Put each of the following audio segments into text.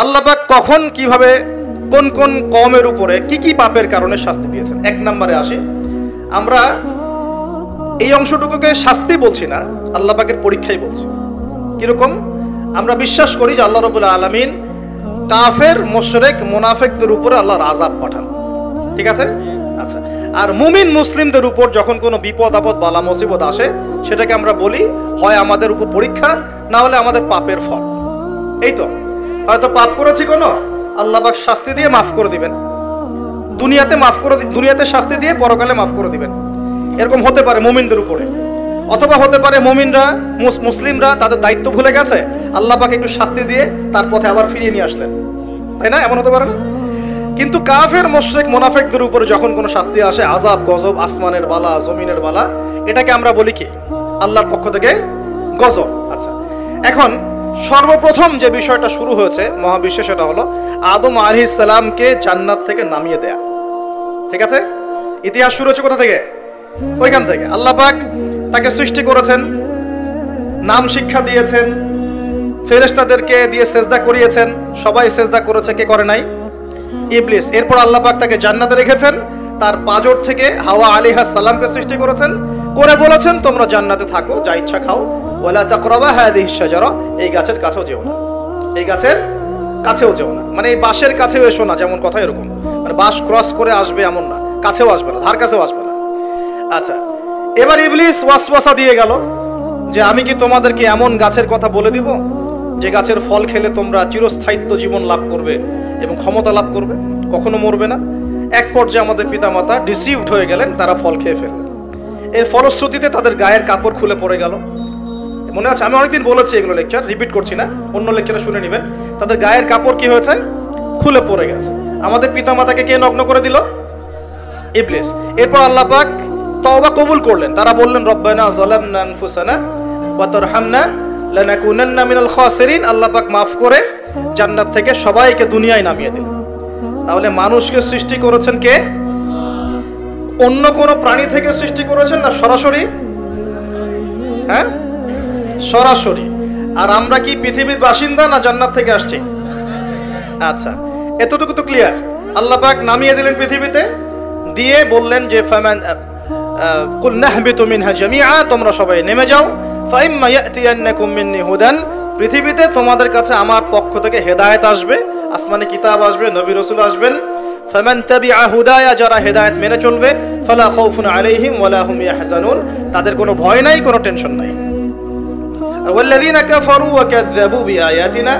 আল্লাহ পাক কখন কিভাবে কোন কোন কওমের উপরে কি কি পাপের কারণে শাস্তি দিয়েছেন। এক নম্বরে আসি, আমরা এই অংশটুকুকে শাস্তি বলছি না, আল্লাহ পাকের পরীক্ষাই বলছি। কিরকম? আমরা বিশ্বাস করি যে আল্লাহ রাব্বুল আলামিন কাফের, মুশরিক, মুনাফিকদের উপরে আল্লাহর আযাব পাঠান, ঠিক আছে? আচ্ছা, আর মুমিন মুসলিমদের উপর যখন কোনো বিপদ আপদ বালা মুসিবত আসে, সেটাকে আমরা বলি হয় আমাদের উপর পরীক্ষা, না হলে আমাদের পাপের ফল। এই তো, হয়তো পাপ করেছি কোনো, আল্লাহ পাক শাস্তি দিয়ে মাফ করে দিবেন, দুনিয়াতে শাস্তি দিয়ে পরকালে মাফ করে দিবেন। এরকম হতে পারে মুমিনদের উপরে, অথবা হতে পারে মুমিনরা, মুসলিমরা তাদের দায়িত্ব ভুলে গেছে, আল্লাহ পাক একটু শাস্তি দিয়ে তার পথে আবার ফিরিয়ে নিয়ে আসলেন, তাই না? এমন হতে পারে না? কিন্তু কাফের, মুশরিক, মুনাফিকদের উপরে যখন কোনো শাস্তি আসে, আযাব, গজব, আসমানের বালা, জমিনের বালা, এটাকে আমরা বলি কি? আল্লাহর পক্ষ থেকে গজব। আচ্ছা, এখন সর্বপ্রথম যে বিষয়টা শুরু হয়েছে মহাবিশ্বে, সেটা হলো আদম আলাইহিস সালামকে জান্নাত থেকে নামিয়ে দেয়া, ঠিক আছে? ইতিহাস শুরু হচ্ছে কোথা থেকে? ওইখান থেকে। আল্লাহ পাক তাকে সৃষ্টি করেছেন, নাম শিক্ষা দিয়েছেন, ফেরেশতাদেরকে দিয়ে সেজদা করিয়েছেন, সবাই সেজদা করেছে, কে করে নাই? ইবলিস। এরপর আল্লাহ পাক তাকে জান্নাতে রেখেছেন, তার পাঁজর থেকে হাওয়া আলাইহিস সালামকে সৃষ্টি করেছেন, করে বলেছেন তোমরা জান্নাতে থাকো, যা ইচ্ছা খাও, ওয়ালা তাকরাবা হাযিহিশ শাজারা, এই গাছের কাছেও যেও না, এই গাছের কাছেও যেও না, মানে এই বাঁশের কাছেও এসো না, যেমন কথা এরকম, মানে বাঁশ ক্রস করে আসবে এমন না, কাছেও আসবে না, ধার কাছেও আসবে না। আচ্ছা, এবার ইবলিস ওয়াসওয়াসা দিয়ে গেল যে আমি কি তোমাদেরকে এমন গাছের কথা বলে দিব যে গাছের ফল খেলে তোমরা চিরস্থায়িত্ব জীবন লাভ করবে এবং ক্ষমতা লাভ করবে, কখনো মরবে না। এক পর্যায়ে আমাদের পিতামাতা ডিসিভড হয়ে গেলেন, তারা ফল খেয়ে ফেললেন। এর ফলশ্রুতিতে তাদের গায়ের কাপড় খুলে পড়ে গেল। মনে আছে, আমি অনেকদিন বলেছি এগুলো, লেকচার রিপিট করছি না, অন্য লেকচারে শুনে নেবেন। তাদের গায়ের কাপড় কি হয়েছে? খুলে পড়ে গেছে। আমাদের পিতামাতাকে কে নগ্ন করে দিল? ইবলিস। এরপর আল্লাহ পাক তওবা কবুল করলেন, তারা বললেন রব্বানা যালামনা আনফুসানা ওয়া তারহামনা লানাকুনান্না মিনাল খাসিরিন। আল্লাহ পাক মাফ করে জান্নাত থেকে সবাইকে দুনিয়ায় নামিয়ে দিলেন। তাহলে মানুষকে সৃষ্টি করেছেন কে? অন্য কোন প্রাণী থেকে সৃষ্টি করেছেন না সরাসরি? হ্যাঁ, সরাসরি। আর আমরা কি পৃথিবীর বাসিন্দা না জান্নাত থেকে আসছি? আচ্ছা, এতটুকু তো ক্লিয়ার। আল্লাহ পাক নামিয়ে দিলেন পৃথিবীতে, দিয়ে বললেন যে ফামান কুল নাহবিতু মিনহা জামিআ, তোমরা সবাই নেমে যাও, ফাইম্মা ইয়াতিয়ান্নাকুম মিন্নি হুদান, পৃথিবীতে তোমাদের কাছে আমার পক্ষ থেকে হেদায়েত আসবে, আসমানে কিতাব আসবে, নবী রাসূল আসবেন। ফামান তাবিআ হুদায়া, যারা হেদায়েত মেনে চলবে, ফালা খাউফুন আলাইহিম ওয়ালা হুম ইয়াহজানুন, তাদের কোনো ভয় নাই, কোনো টেনশন নাই। আর ওয়াল্লাযীনা কাফারু ওয়া কাযযাবু বিআয়াতিনা,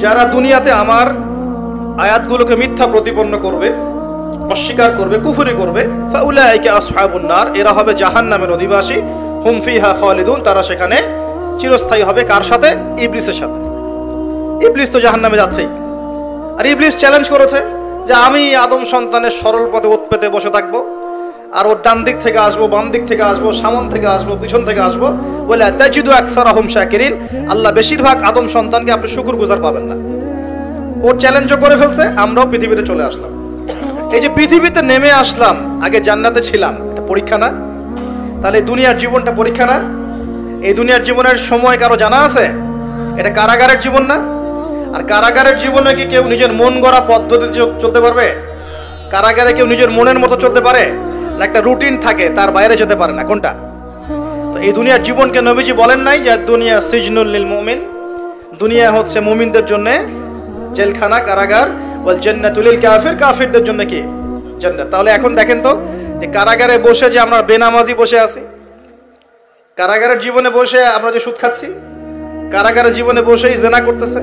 যারা দুনিয়াতে আমার আয়াতগুলোকে মিথ্যা প্রতিপন্ন করবে, অস্বীকার করবে, কুফরি করবে, ফাউলাইকা আসহাবুন নার, এরা হবে জাহান্নামের অধিবাসী, হুম ফিহা খালিদুন, তারা সেখানে চিরস্থায়ী হবে। কার সাথে? ইবলিসের সাথে। ইবলিস তো জাহান্নামে যাচ্ছেই। আর ইবলিস চ্যালেঞ্জ করেছে যে আমি আদম সন্তানের সরল পথে ওত পেতে বসে থাকবো, আর ওর ডান দিক থেকে আসবো, বাম দিক থেকে আসবো, সামন থেকে আসবো, পিছন থেকে আসবো, বলে তাজিদু আকসারাহুম শাকিরিন, আল্লাহ বেশিরভাগ আদম সন্তানকে আপনি শুকরগুজার পাবেন না। ওর চ্যালেঞ্জও করে ফেলছে, আমরাও পৃথিবীতে চলে আসলাম। এই যে পৃথিবীতে নেমে আসলাম, আগে জান্নাতে ছিলাম, এটা পরীক্ষা না? তাহলে দুনিয়ার জীবনটা পরীক্ষা না? এই দুনিয়ার জীবনের সময় কারো জানা আছে? এটা কারাগারের জীবন না? আর কারাগারের জীবনে কি কেউ নিজের মন গড়া পদ্ধতিতে চলতে পারবে? কারাগারে কেউ নিজের মনের মতো চলতে পারে না? একটা রুটিন থাকে, তার বাইরে যেতে পারে না। কোনটা? তো এই দুনিয়ার জীবনকে নবীজি বলেন নাই যে দুনিয়া সিজনুল লিল মুমিন, দুনিয়া হচ্ছে মুমিনদের জন্য জেলখানা, কারাগার, ওয়াল জান্নাতুল লিল কাফির, কাফিরদের জন্য কি? জান্নাত। তাহলে এখন দেখেন তো, যে কারাগারে বসে যে আমরা বেনামাজি বসে আছি, কারাগারের জীবনে বসে আমরা যে সুদ খাচ্ছি, কারাগারের জীবনে বসেই জেনা করতেছে,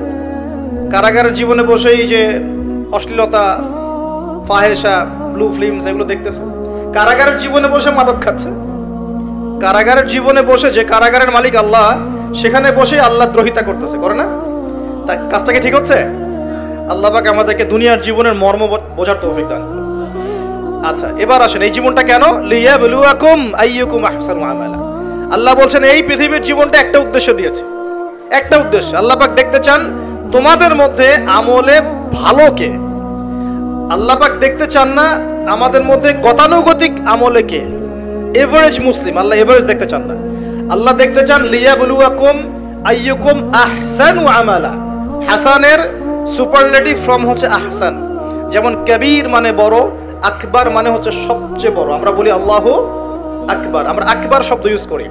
কারাগারের জীবনে বসেই যে অশ্লীলতা, ফাহেসা, ব্লু ফিল্মস এগুলো দেখতেছে, কারাগারের জীবনে বসে মাদক খাচ্ছে, কারাগারের জীবনে বসে, যে কারাগারের মালিক আল্লাহ, সেখানে বসে আল্লাহ দ্রোহিতা করতেছে, করে না? তা কাজটা কি ঠিক হচ্ছে? আল্লাহ পাক আমাদেরকে দুনিয়ার জীবনের মর্ম বোঝার তৌফিক দান। আচ্ছা, এবার আসেন এই জীবনটা কেন? লিয়াবলুয়াকুম আইয়ুকুম আহসানু আমালা। আল্লাহ বলছেন এই পৃথিবীর জীবনটা একটা উদ্দেশ্য দিয়েছে, একটা উদ্দেশ্য। আল্লাহ পাক দেখতে চান তোমাদের মধ্যে আমলে ভালো কে। আল্লাহ পাক দেখতে চান না আমাদের মধ্যে গতানুগতিক আমলে কে, এভারেজ মুসলিম। আল্লাহ এভারেজ দেখতে চান না, আল্লাহ দেখতে চান লিয়াবলুয়াকুম আইয়ুকুম আহসানু আমালা। হাসানের সুপারলেটিভ ফর্ম হচ্ছে আহসান। যেমন কবির মানে বড়, আকবার মানে হচ্ছে সবচেয়ে বড়। আমরা বলি আল্লাহু আকবার, আমরা আকবার শব্দ ইউজ করি।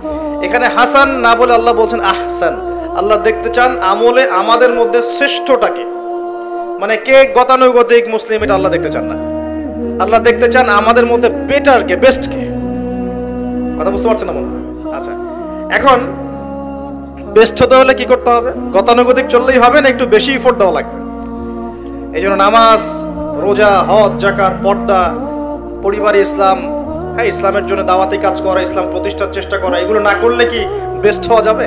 এখানে হাসান না বলে আল্লাহ বলছেন আহসান। আল্লাহ দেখতে চান আমলে আমাদের মধ্যে শ্রেষ্ঠটাকে, মানে কে গতানুগতিক মুসলিম, এটা আল্লাহ দেখতে চান না। আল্লাহ দেখতে চান আমাদের মধ্যে বেটার কে, বেস্ট কে। কথা বুঝতে পারছেন না মনে হয়? আচ্ছা, এখন বেস্ট হতে হলে কি করতে হবে? গতানুগতিক চললেই হবে না, একটু বেশি এফোর্ট দেওয়া লাগবে। এই জন্য নামাজ, রোজা, হজ, যাকাত, পর্দা, পরিবারে ইসলাম, হ্যাঁ, ইসলামের জন্য দাওয়াতি কাজ করা, ইসলাম প্রতিষ্ঠার চেষ্টা করা, এগুলো না করলে কি বেস্ট হওয়া যাবে?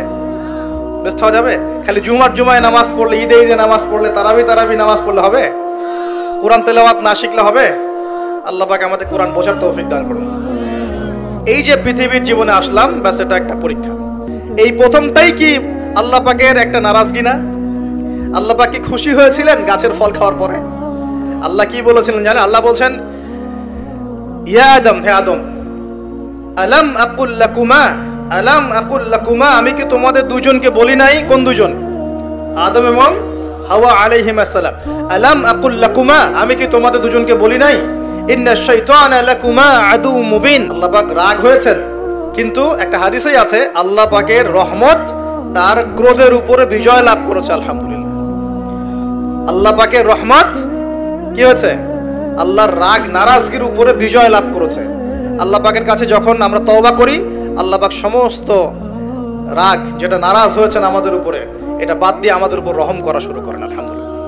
বেস্ট হওয়া যাবে? খালি জুমায় নামাজ পড়লে, ঈদে নামাজ পড়লে, তারাবি নামাজ পড়লে হবে? কোরআন তেলাওয়াত না শিখলে হবে? আল্লাহ পাক আমাদের কোরআন বোঝার তৌফিক দান করুন। এই যে পৃথিবীর জীবনে আসলাম, ব্যাস এটা একটা পরীক্ষা। এই প্রথমটাই কি আল্লাহ পাকের একটা নারাজগি না? আল্লাহ পাক কি খুশি হয়েছিলেন গাছের ফল খাওয়ার পরে? আল্লাহ কি বলেছিলেন জানেন? আল্লাহ বলছেন, ইয়া আদম, হে আদম, আলাম আকুল লাকুমা, আমি কি তোমাদের দুজনকে বলি নাই? কোন দুজন? আদম এবং হাওয়া আলাইহিমুস সালাম। আলাম আকুল লাকুমা, আমি কি তোমাদের দুজনকে বলি নাই? ইন্নাশ শাইতানা লাকুমা আদুউম মুবিন। আল্লাহ পাক রাগ হয়েছেন, কিন্তু একটা হাদিসেই আছে আল্লাহ পাকের রহমত তার ক্রোধের উপরে বিজয় লাভ করেছে। আলহামদুলিল্লাহ, আল্লাহ পাকের রহমত কি হয়েছে? আল্লাহর রাগ নারাজগির উপরে বিজয় লাভ করেছে। আল্লাহ পাকের কাছে যখন আমরা তওবা করি, আল্লাহ পাক সমস্ত রাগ যেটা নারাজ হয়েছেন আমাদের উপরে, এটা বাদ দিয়ে আমাদের উপর রহম করা শুরু করেন। আলহামদুলিল্লাহ।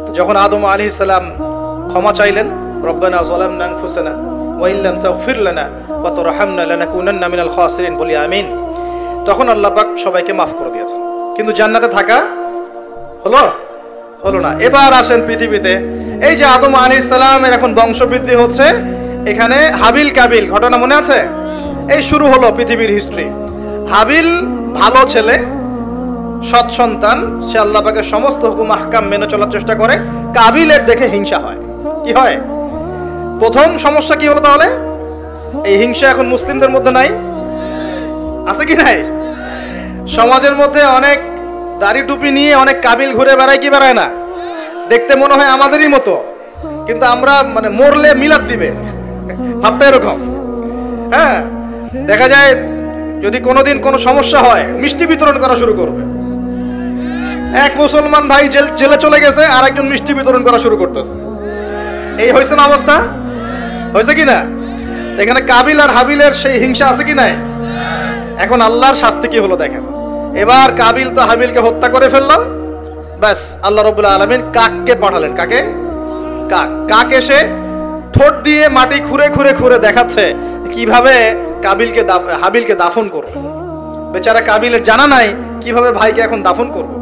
তো যখন আদম আলাইহিস সালাম ক্ষমা চাইলেন, রব্বানা যালামনা আনফুসানা ওয়া ইল্লাম তাগফির লানা ওয়া তারহামনা লানাকুনান্না মিনাল খাসিরিন, বলি আমিন, তখন আল্লাহ পাক সবাইকে মাফ করে দিয়েছেন। কিন্তু জান্নাতে থাকা হলো না। এবার আসেন পৃথিবীতে। এই যে আদম আলাইহিস সালামের এখন বংশবৃদ্ধি হচ্ছে, এখানে হাবিল কাবিল ঘটনা মনে আছে? এই শুরু হলো পৃথিবীর হিস্ট্রি। হাবিল ভালো ছেলে, সৎ সন্তান, সে আল্লাহ পাকের সমস্ত হুকুম আহকাম মেনে চলার চেষ্টা করে। কাবিলের দেখে হিংসা হয়। কি হয়? প্রথম সমস্যা কি হলো তাহলে? এই হিংসা এখন মুসলিমদের মধ্যে নাই? আছে কি নাই? সমাজের মধ্যে অনেক দাড়ি টুপি নিয়ে অনেক কাবিল ঘুরে বেড়ায়, কি বেড়ায় না? দেখতে মনে হয় আমাদেরই মতো, কিন্তু আমরা মানে মরলে মিলাদ দিবে, ভাবটা এরকম। হ্যাঁ, দেখা যায় যদি কোনোদিন কোনো সমস্যা হয়, মিষ্টি বিতরণ করা শুরু করবে। এক মুসলমান ভাই জেলে চলে গেছে, আর একজন মিষ্টি বিতরণ করা শুরু করতেছে। এই হয়েছে না অবস্থা? হয়েছে কি না? এখানে কাবিল আর হাবিলের সেই হিংসা আছে কি নাই? এখন আল্লাহর শাস্তি কি হলো দেখেন। এবার কাবিল তো হাবিলকে হত্যা করে ফেললো, ব্যাস আল্লাহ রাব্বুল আলামিন কাককে পাঠালেন। কাকে? কাক এসে ঠোঁট দিয়ে মাটি খুঁড়ে খুঁড়ে খুঁড়ে দেখাচ্ছে কিভাবে হাবিলকে দাফন করবে। বেচারা কাবিলের জানা নাই কিভাবে ভাইকে এখন দাফন করব।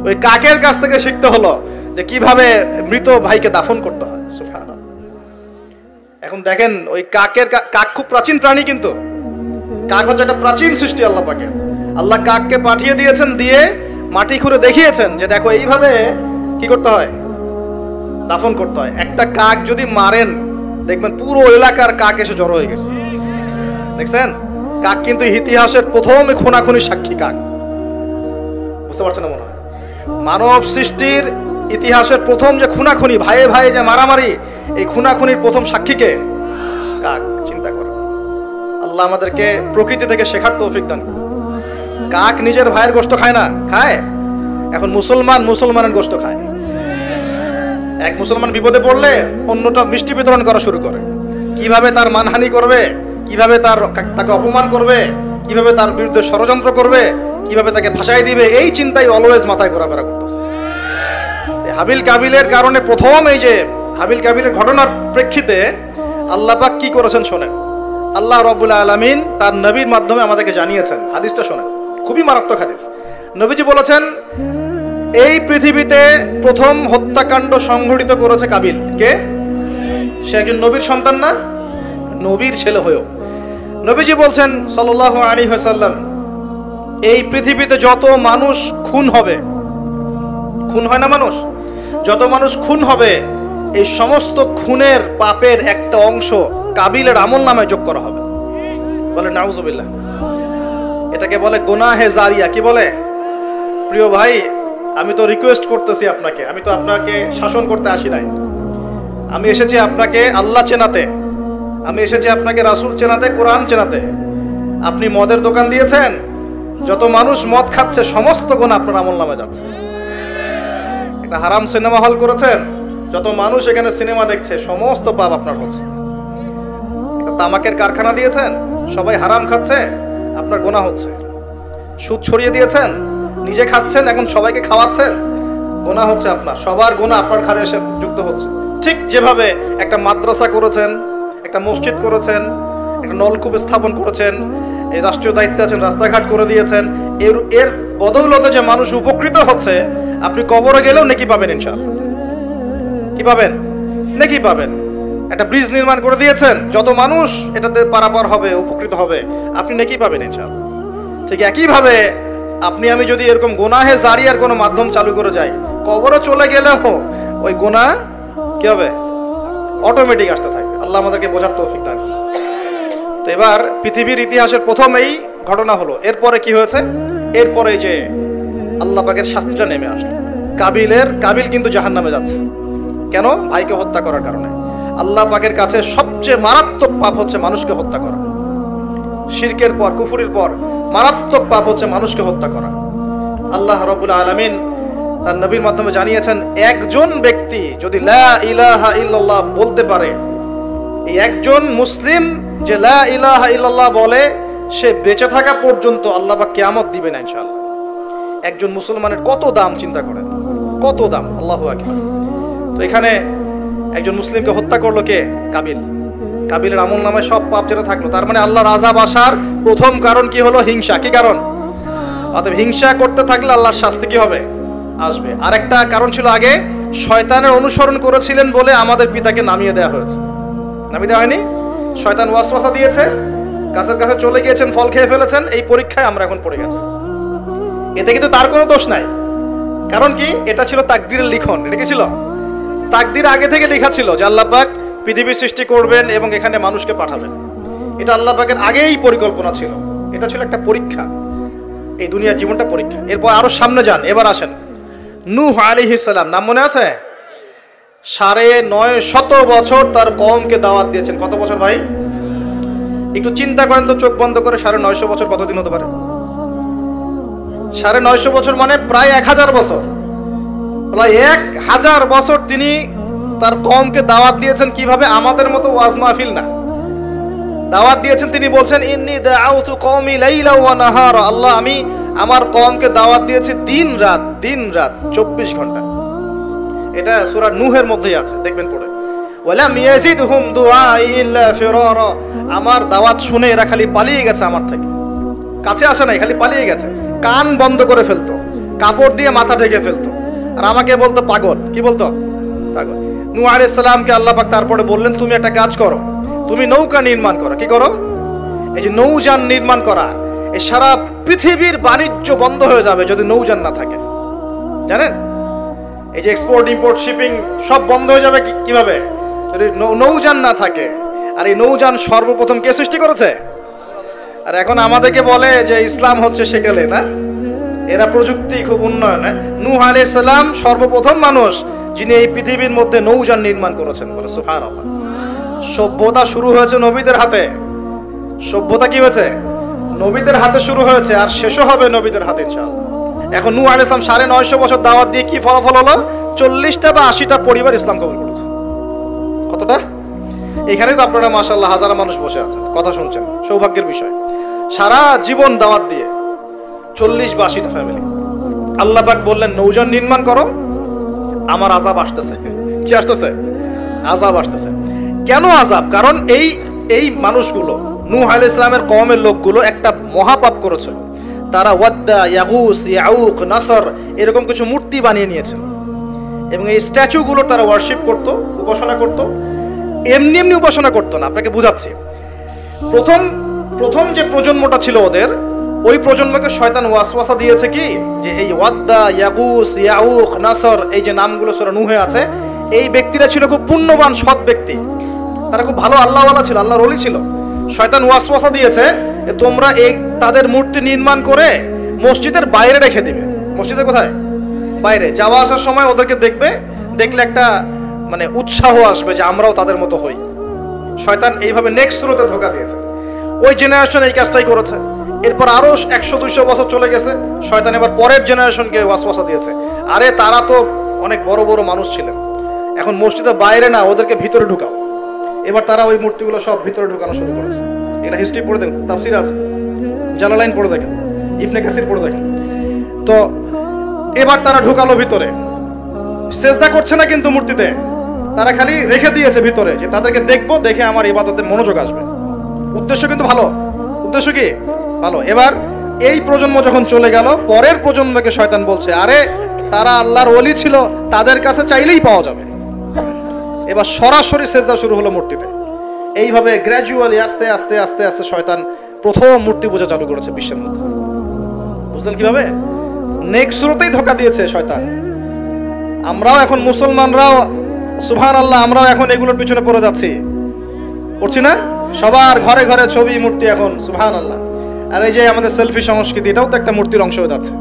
ওই কাকের কাছ থেকে শিখতে হলো যে কিভাবে মৃত ভাইকে দাফন করতে হয়। সুবহানাল্লাহ। এখন দেখেন ওই কাক খুব প্রাচীন প্রাণী, কিন্তু কাক হচ্ছে একটা প্রাচীন সৃষ্টি আল্লাহ পাকের। আল্লাহ কাককে পাঠিয়ে দিয়েছেন, দিয়ে মাটি খুঁড়ে দেখিয়েছেন যে দেখো এইভাবে কি করতে হয়, দাফন করতে হয়। একটা কাক যদি মারেন, দেখবেন পুরো এলাকার কাক এসে জড়ো হয়ে গেছে। দেখছেন? কাক কিন্তু ইতিহাসের প্রথম খুনাখুনি সাক্ষী কাক। বুঝতে পারছেন না মনে হয়? মানব সৃষ্টির ইতিহাসের প্রথম যে খুনাখুনি, ভাইয়ে ভাইয়ে যে মারামারি, এই খুনাখুনির প্রথম সাক্ষীকে কাক। চিন্তা করো। আল্লাহ আমাদেরকে প্রকৃতি থেকে শেখার তৌফিক দান করুন। কাক নিজের ভাইয়ের গোশত খায় না? খায়। এখন মুসলমানের গোশত খায়। এক মুসলমান বিপদে পড়লে অন্যটা মিষ্টি বিতরণ করা শুরু করে। কিভাবে তার মানহানি করবে, কিভাবে তাকে অপমান করবে, কিভাবে তার বিরুদ্ধে ষড়যন্ত্র করবে, কিভাবে তাকে ভাসায় দিবে, এই চিন্তাই অলওয়েজ মাথায় ঘোরাফেরা করতেছে। হাবিল কাবিলের কারণে প্রথম এই যে হাবিল কাবিলের ঘটনার প্রেক্ষিতে আল্লাহ পাক কি করেছেন শোনেন। আল্লাহ রাব্বুল আলামিন তার নবীর মাধ্যমে আমাদেরকে জানিয়েছেন। হাদিসটা শোনেন, খুবই মারাত্মক হাদিস। নবীজি বলেছেন, এই পৃথিবীতে প্রথম হত্যাকাণ্ড সংঘটিত করেছে কাবিল। কে? সে একজন নবীর সন্তান না? নবীর ছেলে হয়েও নবীজি বলছেন সাল্লাল্লাহু আলাইহি ওয়াসাল্লাম, এই পৃথিবীতে যত মানুষ খুন হবে, খুন হয় না মানুষ, যত মানুষ খুন হবে, এই সমস্ত খুনের পাপের একটা অংশ কাবিলের আমল নামে যোগ করা হবে। বলে নাউজুবিল্লাহ। এটাকে বলে গুনাহে জারিয়া। কি বলে? প্রিয় ভাই, আমি তো রিকোয়েস্ট করতেছি আপনাকে, আমি তো আপনাকে শাসন করতে আসি নাই। আমি এসেছি আপনাকে আল্লাহ চেনাতে, আমি এসেছি আপনাকে রাসূল চেনাতে, কোরআন চেনাতে। আপনি মদের দোকান দিয়েছেন, যত মানুষ মদ খাচ্ছে সমস্ত গুণ আপনার আমলনামে যাচ্ছে। একটা হারাম সিনেমা হল করেছেন, যত মানুষ এখানে সিনেমা দেখছে সমস্ত পাপ আপনার হচ্ছে। একটা তামাকের কারখানা দিয়েছেন, সবাই হারাম খাচ্ছে, আপনার গুনাহ হচ্ছে। সুদ ছড়িয়ে দিয়েছেন, নিজে খাচ্ছেন, এখন সবাইকে খাওয়াচ্ছেন, গুনাহ হচ্ছে আপনার। সবার গুনাহ আপনার ঘাড়ে এসে যুক্ত হচ্ছে। ঠিক যেভাবে একটা মাদ্রাসা করেছেন, একটা মসজিদ করেছেন, একটা নলকূপ স্থাপন করেছেন, এই রাষ্ট্রীয় দায়িত্বে আছেন, রাস্তাঘাট করে দিয়েছেন, এর বদৌলতে যে মানুষ উপকৃত হচ্ছে, আপনি কবরে গেলেও নেকি পাবেন ইনশাআল্লাহ। কি পাবেন? নেকি পাবেন। একটা ব্রিজ নির্মাণ করে দিয়েছেন, যত মানুষ এটাতে পারাপার হবে, উপকৃত হবে, আপনি নেকি পাবেন ইনশাআল্লাহ। ঠিক একইভাবে আপনি আমি যদি এরকম গুনাহে জারিয়ার কোনো মাধ্যম চালু করে যাই, কবরে চলে গেলেও ওই গুনাহ কি হবে? অটোমেটিক আসতে থাকবে। আল্লাহ আমাদেরকে বোঝার তৌফিক দান করুন। তো এবার পৃথিবীর ইতিহাসের প্রথম এই ঘটনা হলো। এরপরে কি হয়েছে? এরপরে যে আল্লাহ পাকের শাস্তিটা নেমে আসলো। কাবিল কিন্তু জাহান্নামে যাচ্ছে। কেন? ভাইকে হত্যা করার কারণে। আল্লাহ পাকের কাছে সবচেয়ে মারাত্মক পাপ হচ্ছে মানুষকে হত্যা করা। শিরকের পর, কুফরির পর মারাত্মক পাপ হচ্ছে মানুষকে হত্যা করা। আল্লাহ রাব্বুল আলামিন তার নবীর মাধ্যমে জানিয়েছেন, একজন ব্যক্তি যদি লা ইলাহা ইল্লাল্লাহ বলতে পারে, এই একজন মুসলিম যে লা ইলাহা ইল্লাল্লাহ বলে, সে বেঁচে থাকা পর্যন্ত আল্লাহ পাক কিয়ামত দিবেন ইনশাআল্লাহ। একজন মুসলমানের কত দাম চিন্তা করেন, কত দাম! আল্লাহু আকবার। তো এখানে একজন মুসলিমকে হত্যা করলো কে? কাবিলের আমল নামায় সব পাপ যেটা থাকলো, তার মানে আল্লাহর আযাব আসার প্রথম কারণ কি হলো? হিংসা। কি কারণ? অতএব হিংসা করতে থাকলে আল্লাহর শাস্তি কি হবে? আসবে। আরেকটা কারণ ছিল, আগে শয়তানের অনুসরণ করেছিলেন বলে আমাদের পিতাকে নামিয়ে দেওয়া হয়েছে। নামিয়ে দেওয়া হয়নি? শয়তান ওয়াসওয়াসা দিয়েছে, গাছের কাছে চলে গিয়েছেন, ফল খেয়ে ফেলেছেন, এই পরীক্ষায় আমরা এখন পড়ে গেছি। এতে কিন্তু তার কোনো দোষ নাই। কারণ কি? এটা ছিল তাকদীরের লিখন। এটা কি ছিল? তাকদীর আগে থেকে লেখা ছিল যে আল্লাহ পাক পৃথিবী সৃষ্টি করবেন এবং এখানে মানুষকে পাঠাবেন। এটা আল্লাহ পাকের আগেই পরিকল্পনা ছিল। এটা ছিল একটা পরীক্ষা, এই দুনিয়ার জীবনটা পরীক্ষা। এরপর আরো সামনে যান, এবার আসেন নূহ আলাইহিস সালাম। নাম মনে আছে? 950 বছর তার কওমকে দাওয়াত দিয়েছেন। কত বছর ভাই? একটু চিন্তা করেন তো, চোখ বন্ধ করে। 950 বছর কতদিন হতে পারে? 950 বছর মানে প্রায় 1000 বছর। প্রায় 1000 বছর তিনি তার কওমকে দাওয়াত দিয়েছেন। কিভাবে? আমাদের মতো ওয়াজ মাহফিল না, দাওয়াত দিয়েছেন। তিনি বলছেন, ইন্নী দাআউতু কওমি লাইলা ওয়া নাহারা। আল্লাহ, আমি আমার কওমকে দাওয়াত দিয়েছি দিন রাত 24 ঘন্টা। এটা সূরা নূহের মধ্যেই আছে, দেখবেন পড়ে। ওয়ালাম ইয়াজিদহুম দুআই ইল্লা ফিরারা। আমার দাওয়াত শুনে এরা খালি পালিয়ে গেছে আমার থেকে, কাছে আসে নাই, খালি পালিয়ে গেছে। কান বন্ধ করে ফেলতো, কাপড় দিয়ে মাথা ঢেকে ফেলতো, আর আমাকে বলতো পাগল। কি বলতো? পাগল। নূহ আলাইহিস সালামকে আল্লাহ পাক তারপরে বললেন, তুমি একটা কাজ করো, তুমি নৌকা নির্মাণ করো। কি করো? এই যে নৌযান নির্মাণ করা, এই সারা পৃথিবীর বাণিজ্য বন্ধ হয়ে যাবে যদি নৌযান না থাকে। জানেন, এই যে এক্সপোর্ট ইম্পোর্ট শিপিং সব বন্ধ হয়ে যাবে। কিভাবে? যদি নৌযান না থাকে। আর এই নৌযান সর্বপ্রথম কে সৃষ্টি করেছে? আর এখন আমাদেরকে বলে যে ইসলাম হচ্ছে সেকেলে, না? এরা প্রযুক্তি খুব উন্নয়ন। নূহ আলাইহিস সালাম সর্বপ্রথম মানুষ যিনি এই পৃথিবীর মধ্যে নৌযান নির্মাণ করেছেন। বলে সুবহানাল্লাহ। সভ্যতা শুরু হয়েছে নবীদের হাতে। সভ্যতা কি হয়েছে? নবীদের হাতে শুরু হয়েছে, আর শেষও হবে নবীদের হাতে ইনশাআল্লাহ। এখন নূহ আলাইহিস সালাম 950 বছর দাওয়াত দিয়ে কি ফলাফল হলো? 40টা বা 80টা পরিবার ইসলাম কবুল করেছে। কতটা? এখানে তো আপনারা মাশাআল্লাহ হাজার মানুষ বসে আছেন, কথা শুনছেন, সৌভাগ্যের বিষয়। সারা জীবন দাওয়াত দিয়ে 40 বা 80টা ফ্যামিলি। আল্লাহ পাক বললেন, নৌযান নির্মাণ করো, আমার আযাব আসতেছে। কি আসতেছে? আযাব আসতেছে। কেন আযাব? কারণ এই মানুষগুলো, নূহ আলাইহিস সালামের কওমের লোকগুলো একটা মহাপাপ করেছিল। তারা ওয়াদ্দা, ইয়াগুস, ইয়াউক, নাসর এরকম কিছু মূর্তি বানিয়ে নিয়েছিল, এবং এই স্ট্যাচুগুলো তারা ওয়ার্শিপ করত, উপাসনা করত। এমনি এমনি উপাসনা করতো না। আপনাকে বুঝাচ্ছি। প্রথম যে প্রজন্মটা ছিল ওদের, ওই প্রজন্মকে শয়তান ওয়াসওয়াসা দিয়েছে কি, যে এই ওয়াদ্দা, ইয়াগুস, ইয়াউক, নাসর এই যে নামগুলো সূরা নূহে আছে, এই ব্যক্তিরা ছিল খুব পুণ্যবান সৎ ব্যক্তি। তারা খুব ভালো আল্লাহওয়ালা ছিল, আল্লাহর ওলি ছিল। শয়তান ওয়াসওয়াসা দিয়েছে তোমরা এই তাদের মূর্তি নির্মাণ করে মসজিদের বাইরে রেখে দিবে। মসজিদের কোথায়? বাইরে যাওয়া আসার সময় ওদেরকে দেখবে, দেখলে একটা মানে উৎসাহ আসবে যে আমরাও তাদের মতো হই। শয়তান এইভাবে নেক্সট স্রোতে ধোঁকা দিয়েছে। ওই জেনারেশন এই কাজটাই করেছে। এরপর আরো 100-200 বছর চলে গেছে, শয়তান এবার পরের জেনারেশনকে ওয়াসওয়াসা দিয়েছে, আরে তারা তো অনেক বড় বড় মানুষ ছিলেন, এখন মসজিদের বাইরে না, ওদেরকে ভিতরে ঢুকাও। এবার তারা ওই মূর্তিগুলো সব ভিতরে ঢুকানো শুরু করেছে। এটা হিস্ট্রি পড়ে দেখেন, তাফসির আছে, জালালাইন পড়ে দেখেন, ইবনে কাসির পড়ে দেখেন। তো এবার তারা ঢুকালো ভিতরে, সেজদা করছে না কিন্তু মূর্তিতে, তারা খালি রেখে দিয়েছে ভিতরে যে তাদেরকে দেখবো, দেখে আমার ইবাদতে মনোযোগ আসবে। উদ্দেশ্য কিন্তু ভালো, উদ্দেশ্য কি ভালো। এবার এই প্রজন্ম যখন চলে গেল, পরের প্রজন্মকে শয়তান বলছে আরে তারা আল্লাহর ওলি ছিল, তাদের কাছে চাইলেই পাওয়া যাবে। এবার সরাসরি সেজদা শুরু হলো মূর্তিতে। এইভাবে গ্র্যাজুয়ালি আস্তে আস্তে আস্তে আস্তে শয়তান প্রথম মূর্তি পূজা চালু করেছে বিশ্বের মধ্যে। বুঝলেন কিভাবে? নেক্সট শুরুতেই ধোঁকা দিয়েছে শয়তান। আমরাও এখন মুসলমানরাও সুবহানাল্লাহ, আমরাও এখন এগুলোর পিছনে পড়ে যাচ্ছি, পড়ছি না? সবার ঘরে ঘরে ছবি মূর্তি এখন, সুবহানাল্লাহ। আর এই যে আমাদের সেলফি সংস্কৃতি, এটাও তো একটা মূর্তির অংশ হয়ে যাচ্ছে।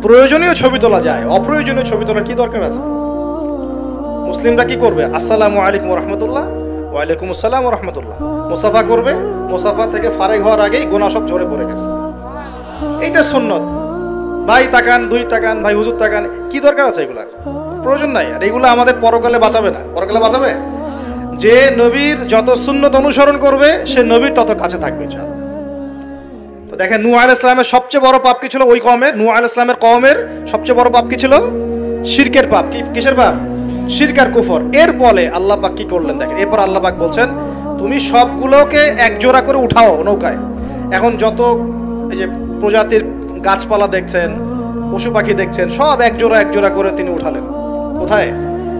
প্রয়োজনীয় ছবি তোলা যায়, অপ্রয়োজনীয় ছবি তোলার কি দরকার আছে? মুসলিমরা কি করবে? আসসালামু আলাইকুম রহমতুল্লাহ, ওয়ালাইকুম আসসালাম রহমতুল্লাহ, মুসাফা করবে, মুসাফা থেকে ফারেক হওয়ার আগেই গুনাহ সব ঝরে পড়ে গেছে। এইটা সুন্নত। ভাই তাকান, দুই তাকান, ভাই হুজুর তাকান, কি দরকার আছে এগুলার? প্রয়োজন নাই। আর এগুলো আমাদের পরকালে বাঁচাবে না। পরকালে বাঁচাবে যে নবীর যত সুন্নত অনুসরণ করবে, সে নবীর তত কাছে থাকবে। তো দেখেন, নূহ আলাইহিস সালামের সবচেয়ে বড় পাপ কি ছিল? ওই কওমের, নূহ আলাইহিস সালামের কওমের সবচেয়ে বড় পাপ কি ছিল? শিরকের পাপ। কিসের পাপ? শিরক আর কুফর। এর ফলে আল্লাহ পাক কি করলেন দেখেন। এরপর আল্লাহ পাক বলছেন তুমি সবগুলোকে এক জোড়া করে উঠাও নৌকায়। এখন যত এই যে প্রজাতির গাছপালা দেখছেন, পশু পাখি দেখছেন, সব এক জোড়া করে তিনি উঠালেন। কোথায়?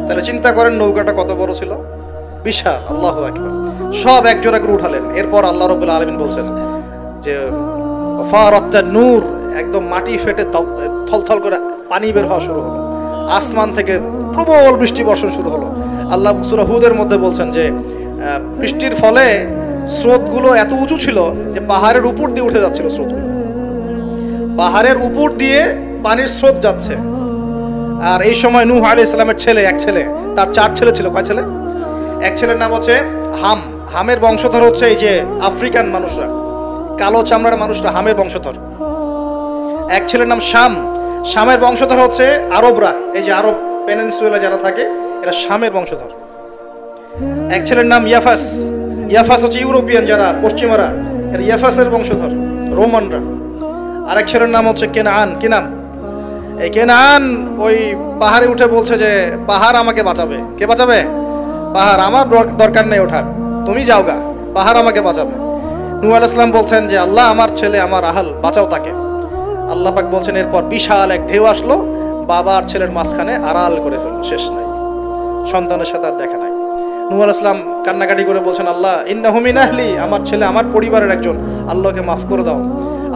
তাহলে চিন্তা করেন নৌকাটা কত বড় ছিল, বিশাল। আল্লাহু আকবার। সব এক জোড়া করে উঠালেন। এরপর আল্লাহ রাব্বুল আলামিন বলছেন যে ফারাত্তা নূর, একদম মাটি ফেটে থলথল করে পানি বের হওয়া শুরু হলো, আসমান থেকে প্রবল বৃষ্টি বর্ষণ শুরু হলো। আল্লাহ সূরা হুদের মধ্যে বলছেন যে বৃষ্টির ফলে স্রোতগুলো এত উঁচু ছিল যে পাহাড়ের উপর দিয়ে উঠে যাচ্ছিল স্রোতগুলো, পাহাড়ের উপর দিয়ে পানির স্রোত যাচ্ছে। আর এই সময় নূহ আলাইহিস সালামের ছেলে, এক ছেলে, তার 4 ছেলে ছিল। কয় ছেলে? এক ছেলের নাম হচ্ছে হাম। হামের বংশধর হচ্ছে এই যে আফ্রিকান মানুষরা, কালো চামড়ার মানুষরা হামের বংশধর। এক ছেলের নাম শাম। শামের বংশধর হচ্ছে আরবরা, এই যে আরব পেনিনসুলা যারা থাকে, এরা শামের বংশধর। এক ছেলের নাম ইয়াফাস। ইয়াফাস হচ্ছে ইউরোপিয়ান যারা, পশ্চিমারা, এরা ইয়াফাসের বংশধর, রোমানরা। আরেক ছেলের নাম হচ্ছে কেনান। কি নাম? এই কেনান ওই পাহাড়ে উঠে বলছে যে পাহাড় আমাকে বাঁচাবে। কে বাঁচাবে? পাহাড়। আমার দরকার নেই ওঠার, তুমি যাও গা, পাহাড় আমাকে বাঁচাবে। নূহ আলাইহিস সালাম বলছেন যে আল্লাহ আমার ছেলে, আমার আহাল, বাঁচাও তাকে। আল্লাহ পাক বলছেন এরপর বিশাল এক ঢেউ আসলো, বাবা আর ছেলের মাঝখানে আড়াল করে ফেললো, শেষ নাই, সন্তানের সাথে আর দেখা নাই। নূহ আলাইহিস সালাম কান্নাকাটি করে বলছেন আল্লাহ ইন্নাহু মিন আহলি, আমার ছেলে আমার পরিবারের একজন, আল্লাহকে মাফ করে দাও।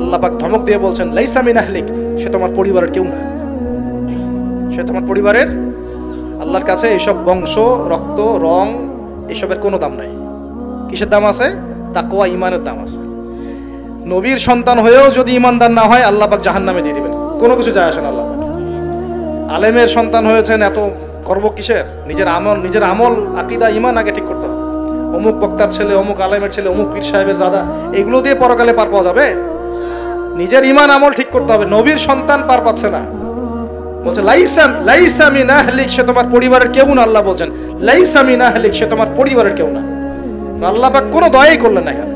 আল্লাহ পাক ধমক দিয়ে বলছেন লাইসা মিন আহলিক, সে তোমার পরিবারের কেউ না, সে তোমার পরিবারের। আল্লাহর কাছে এইসব বংশ, রক্ত, রং, এসবের কোনো দাম নাই। কিসের দাম আছে? তাকওয়া, ঈমানের দাম আছে। নবীর সন্তান হয়েও যদি ঈমানদার না হয়, আল্লাহ পাক জাহান্নামে দিয়ে দিবেন, কোনো কিছু যায় আসে না আল্লাহ পাক। আলেমের সন্তান হয়েছেন, এত গর্ব কিসের? নিজের আমল, আকীদা, ঈমান আগে ঠিক করতে হবে। অমুক বক্তার ছেলে, অমুক আলেমের ছেলে, অমুক পীর সাহেবের জাদা, এগুলো দিয়ে পরকালে পার পাওয়া যাবে? নিজের ঈমান আমল ঠিক করতে হবে। নবীর সন্তান পার পাচ্ছে না, বলছে লাইসা মিন আহলিক, সে তোমার পরিবারের কেউ না। আল্লাহ বলছেন লাইসা মিন আহলিক, সে তোমার পরিবারের কেউ না। আল্লাহ পাক কোনো দয়াই করলেন না এখানে।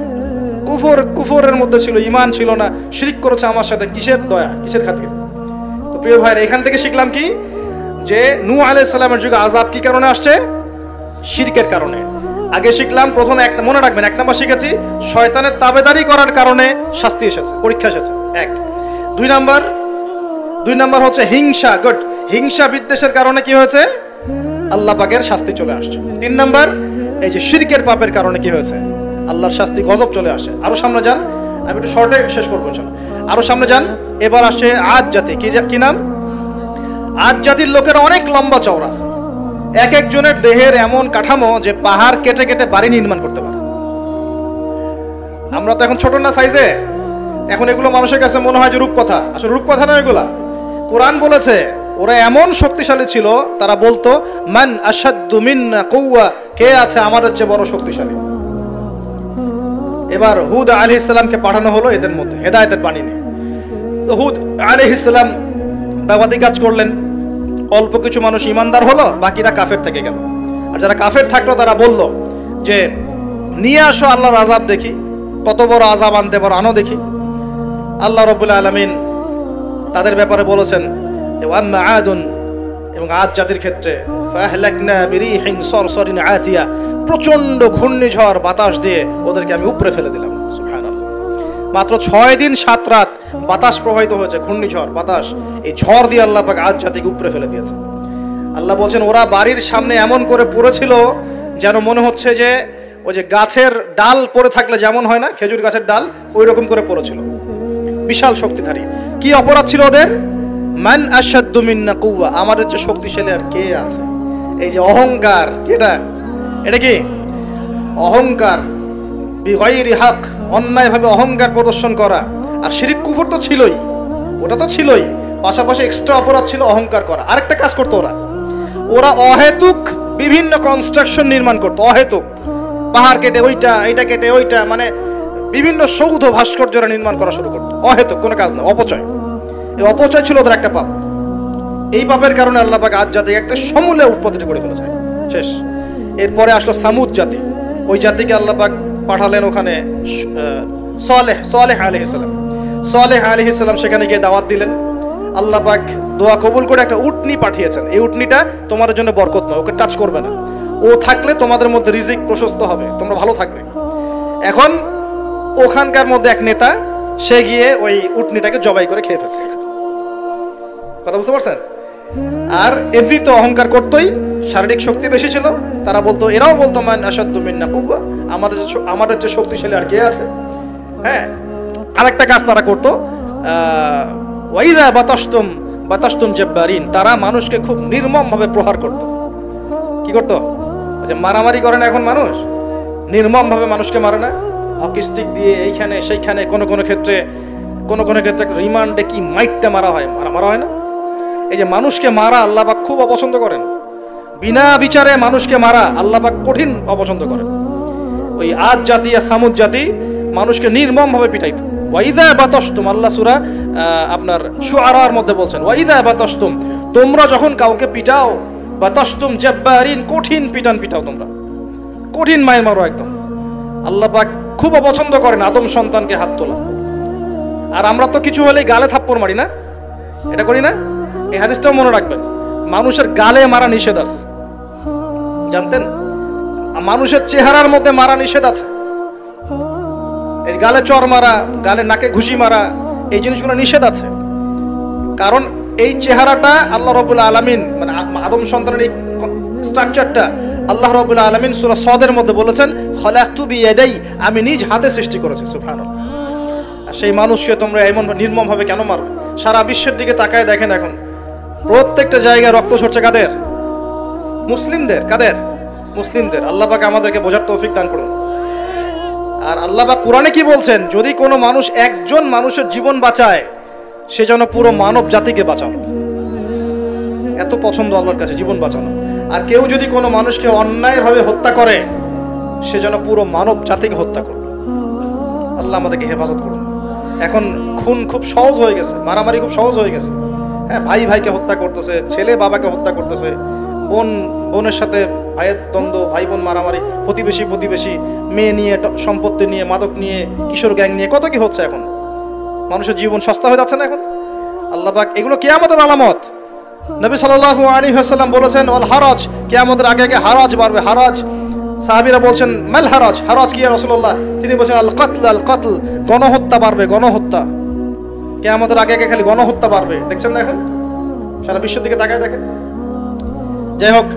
কুফরের মধ্যে ছিল, ঈমান ছিল না, শিরক করেছে আমার সাথে, কিসের দয়া, কিসের খাতির? তো প্রিয় ভাইরা, এখান থেকে শিখলাম কি? যে নূহ আলাইহিস সালামের যুগে আযাব কি কারণে আসছে? শিরকের কারণে। আগে শিখলাম, প্রথমে মনে রাখবেন, 1 নাম্বার শিখেছি শয়তানের তাবেদারি করার কারণে শাস্তি এসেছে, পরীক্ষা এসেছে, 1। 2 নাম্বার হচ্ছে হিংসা, হিংসা বিদ্বেষের কারণে কি হয়েছে? আল্লাহ পাকের শাস্তি চলে আসছে। 3 নাম্বার এই যে শিরকের পাপের কারণে কি হয়েছে? আল্লাহর শাস্তি, গজব চলে আসে। আরো সামনে যান, আমি একটু শর্টে শেষ করবো ইনশাআল্লাহ। আরো সামনে যান, এবার আসছে আদ জাতি। কি নাম? আদ জাতির লোকেরা অনেক লম্বা চওড়া, এক একজনের দেহের এমন কাঠামো যে পাহাড় কেটে কেটে বাড়ি নির্মাণ করতে পারে। আমরা তো এখন ছোট না সাইজে, এখন এগুলো মানুষের কাছে মনে হয় যে রূপকথা, আসলে রূপকথা নয় এগুলা। কোরআন বলেছে ওরা এমন শক্তিশালী ছিল, তারা বলতো মান আশাদ্দু মিন্না কুওয়া, কে আছে আমাদের চেয়ে বড় শক্তিশালী। এবার হুদ আলাইহিস সালামকে পাঠানো হলো এদের মধ্যে হেদায়েতের বাণী নিয়ে। তো হুদ আলাইহিস সালাম দাওয়াতি কাজ করলেন, অল্প কিছু মানুষ ইমানদার হলো, বাকিরা কাফের থেকে গেল। আর যারা কাফের থাকলো তারা বলল যে নিয়ে আসো আল্লাহর আযাব দেখি, কত বড় আযাব আনতে পারো, আনো দেখি। আল্লাহ রাব্বুল আলামিন তাদের ব্যাপারে বলেছেন যে ওয়াম্মা আদুন, এবং আদ জাতির ক্ষেত্রে ফাহলাকনা বিরিহিন সরসরিন আতিয়া, প্রচন্ড ঘূর্ণিঝড় বাতাস দিয়ে ওদেরকে আমি উপরে ফেলে দিলাম। সুবহানাল্লাহ, মাত্র 6 দিন 7 রাত বাতাস প্রবাহিত হয়েছে, ঘূর্ণিঝড় বাতাস, এই ঝড় দিয়ে আল্লাহ পাক আদ জাতিকে উপরে ফেলে দিয়েছে। আল্লাহ বলছেন ওরা বাড়ির সামনে এমন করে পড়েছিল যেন মনে হচ্ছে যে ওই যে গাছের ডাল পড়ে থাকলে যেমন হয় না, খেজুর গাছের ডাল, ওই রকম করে পড়েছিল। বিশাল শক্তিধারী। কি অপরাধ ছিল ওদের? মান আশাদ্দু মিন্না কুওয়া, আমাদের যে শক্তিশালী আর কে আছে। এই যে অহংকার, এটা কি অহংকার, বিগাইরি হক, অন্যায়ভাবে অহংকার প্রদর্শন করা। আর শিরক কুফর তো ছিলই, ওটা তো ছিলই, পাশাপাশি এক্সট্রা অপরাধ ছিল অহংকার করা। আরেকটা কাজ করতো ওরা অহেতুক বিভিন্ন কনস্ট্রাকশন নির্মাণ করতো, অহেতুক পাহাড় কেটে ওইটা, এইটা কেটে ওইটা, মানে বিভিন্ন সৌধ ভাস্কর্যরা নির্মাণ করা শুরু করতো, অহেতুক কোনো কাজ না, অপচয়। এই অপচয় ছিল ওদের একটা পাপ। এই পাপের কারণে আল্লাহ পাক আদ জাতিকে একটা সমূলে উৎপত্তি করে ফেলেছে, শেষ। এরপরে আসলো সামুদ জাতি, ওই জাতিকে আল্লাহ পাক পাঠালেন ওখানে সালেহ আলাইহিস সালাম। সালেহ আলাইহিস সালাম সেখানে গিয়ে দাওয়াত দিলেন। আল্লাহ পাক দোয়া কবুল করে একটা উটনি পাঠিয়েছেন। এই উটনিটা তোমাদের জন্য বরকত নয়, ওকে টাচ করবে না, ও থাকলে তোমাদের মধ্যে রিজিক প্রশস্ত হবে, তোমরা ভালো থাকবে। এখন ওখানকার মধ্যে এক নেতা, সে গিয়ে ওই উটনিটাকে জবাই করে খেয়ে ফেলছে। কথা বুঝতে পারছেন? আর এমনি তো অহংকার করতোই, শারীরিক শক্তি বেশি ছিল। তারা বলতো, এরাও বলতো মান আশাদ্দু মিন্না কুওয়া, আমাদের যে শক্তিশালী আর কে আছে। হ্যাঁ, আরেকটা কাজ তারা করতো, ওয়াইদা বাতাসতুম জাব্বারিন, তারা মানুষকে খুব নির্মমভাবে প্রহার করত। কি করতো? যে মারামারি করে না এখন মানুষ, নির্মমভাবে মানুষকে মারে না, হকি স্টিক দিয়ে এইখানে সেইখানে, কোনো ক্ষেত্রে রিমান্ডে কি মাইটটা মারা হয় না। এই যে মানুষকে মারা আল্লাহ পাক খুব অপছন্দ করেন, বিনা বিচারে মানুষকে মারা আল্লাহ পাক কঠিন অপছন্দ করেন। ওই আদ জাতি আর সামুদ জাতি মানুষকে নির্মমভাবে পিটাইত। ওয়াইদা বাতাসতুম, আল্লাহ সূরা আপনার শুআরার মধ্যে বলছেন, ওয়াইদা বাতাসতুম, তোমরা যখন কাউকে পিটাও, বাতাসতুম জাব্বারিন, কঠিন পিটাও, তোমরা কঠিন মায়ের মারো একদম। আল্লাহ পাক খুব অপছন্দ করেন আদম সন্তানকে হাত তোলা। আর আমরা তো কিছু হলেই গালে থাপ্পড় মারি না, এটা করি না? এই হাদিসটাও মনে রাখবেন, মানুষের গালে মারা নিষেধ আছে, জানতেন? মানুষের চেহারার মধ্যে মারা নিষেধ আছে। এই গালে চর মারা, গালে নাকে ঘুষি মারা, এই জিনিসগুলো নিষেধ আছে। কারণ এই চেহারাটা আল্লাহ রাব্বুল আলামিন, মানে আদম সন্তানের এই স্ট্রাকচারটা আল্লাহ রাব্বুল আলামিন সূরা সদের মধ্যে বলেছেন, খলাকতু বিয়াদাই, আমি নিজ হাতে সৃষ্টি করেছি। সুবহানাল্লাহ। আর সেই মানুষকে তোমরা এমন নির্মমভাবে কেন মারবে? সারা বিশ্বের দিকে তাকায় দেখেন, এখন প্রত্যেকটা জায়গায় রক্ত ঝরছে কাদের? মুসলিমদের। কাদের? মুসলিমদের। আল্লাহ পাক আমাদেরকে বোঝার তৌফিক দান করুন। আর আল্লাহ পাক কোরআনে কি বলছেন? যদি কোনো মানুষ একজন মানুষের জীবন বাঁচায়, সে যেন পুরো মানব জাতিকে বাঁচানো। এত পছন্দ আল্লাহর কাছে জীবন বাঁচানো। আর কেউ যদি কোনো মানুষকে অন্যায়ভাবে হত্যা করে, সে যেন পুরো মানব জাতিকে হত্যা করবে। আল্লাহ আমাদেরকে হেফাজত করুন। এখন খুন খুব সহজ হয়ে গেছে, মারামারি খুব সহজ হয়ে গেছে। হ্যাঁ, ভাই ভাইকে হত্যা করতেছে, ছেলে বাবাকে হত্যা করতেছে, বোনের সাথে ভাইয়ের দ্বন্দ্ব, ভাই বোন মারামারি, প্রতিবেশী, মেয়ে নিয়ে, সম্পত্তি নিয়ে, মাদক নিয়ে, কিশোর গ্যাং নিয়ে, কত কি হচ্ছে এখন। মানুষের জীবন সস্তা হয়ে যাচ্ছে না এখন। আল্লাহ পাক এগুলো কিয়ামতের আলামত। নবী সাল্লাল্লাহু আলাইহি ওয়াসাল্লাম বলেছেন, ওয়াল হারাজ, কিয়ামতের আগে হারাজ বাড়বে। হারাজ, সাহাবীরা বলছেন মাল হারাজ, হারাজ কি ইয়া রাসূলুল্লাহ? তিনি বলছেন আল কতল, গণহত্যা বাড়বে, গণহত্যা। কিয়ামতের আগে খালি গণহত্যা বাড়বে। দেখছেন না এখন? সারা বিশ্বের দিকে তাকায় দেখেন। যাই হোক,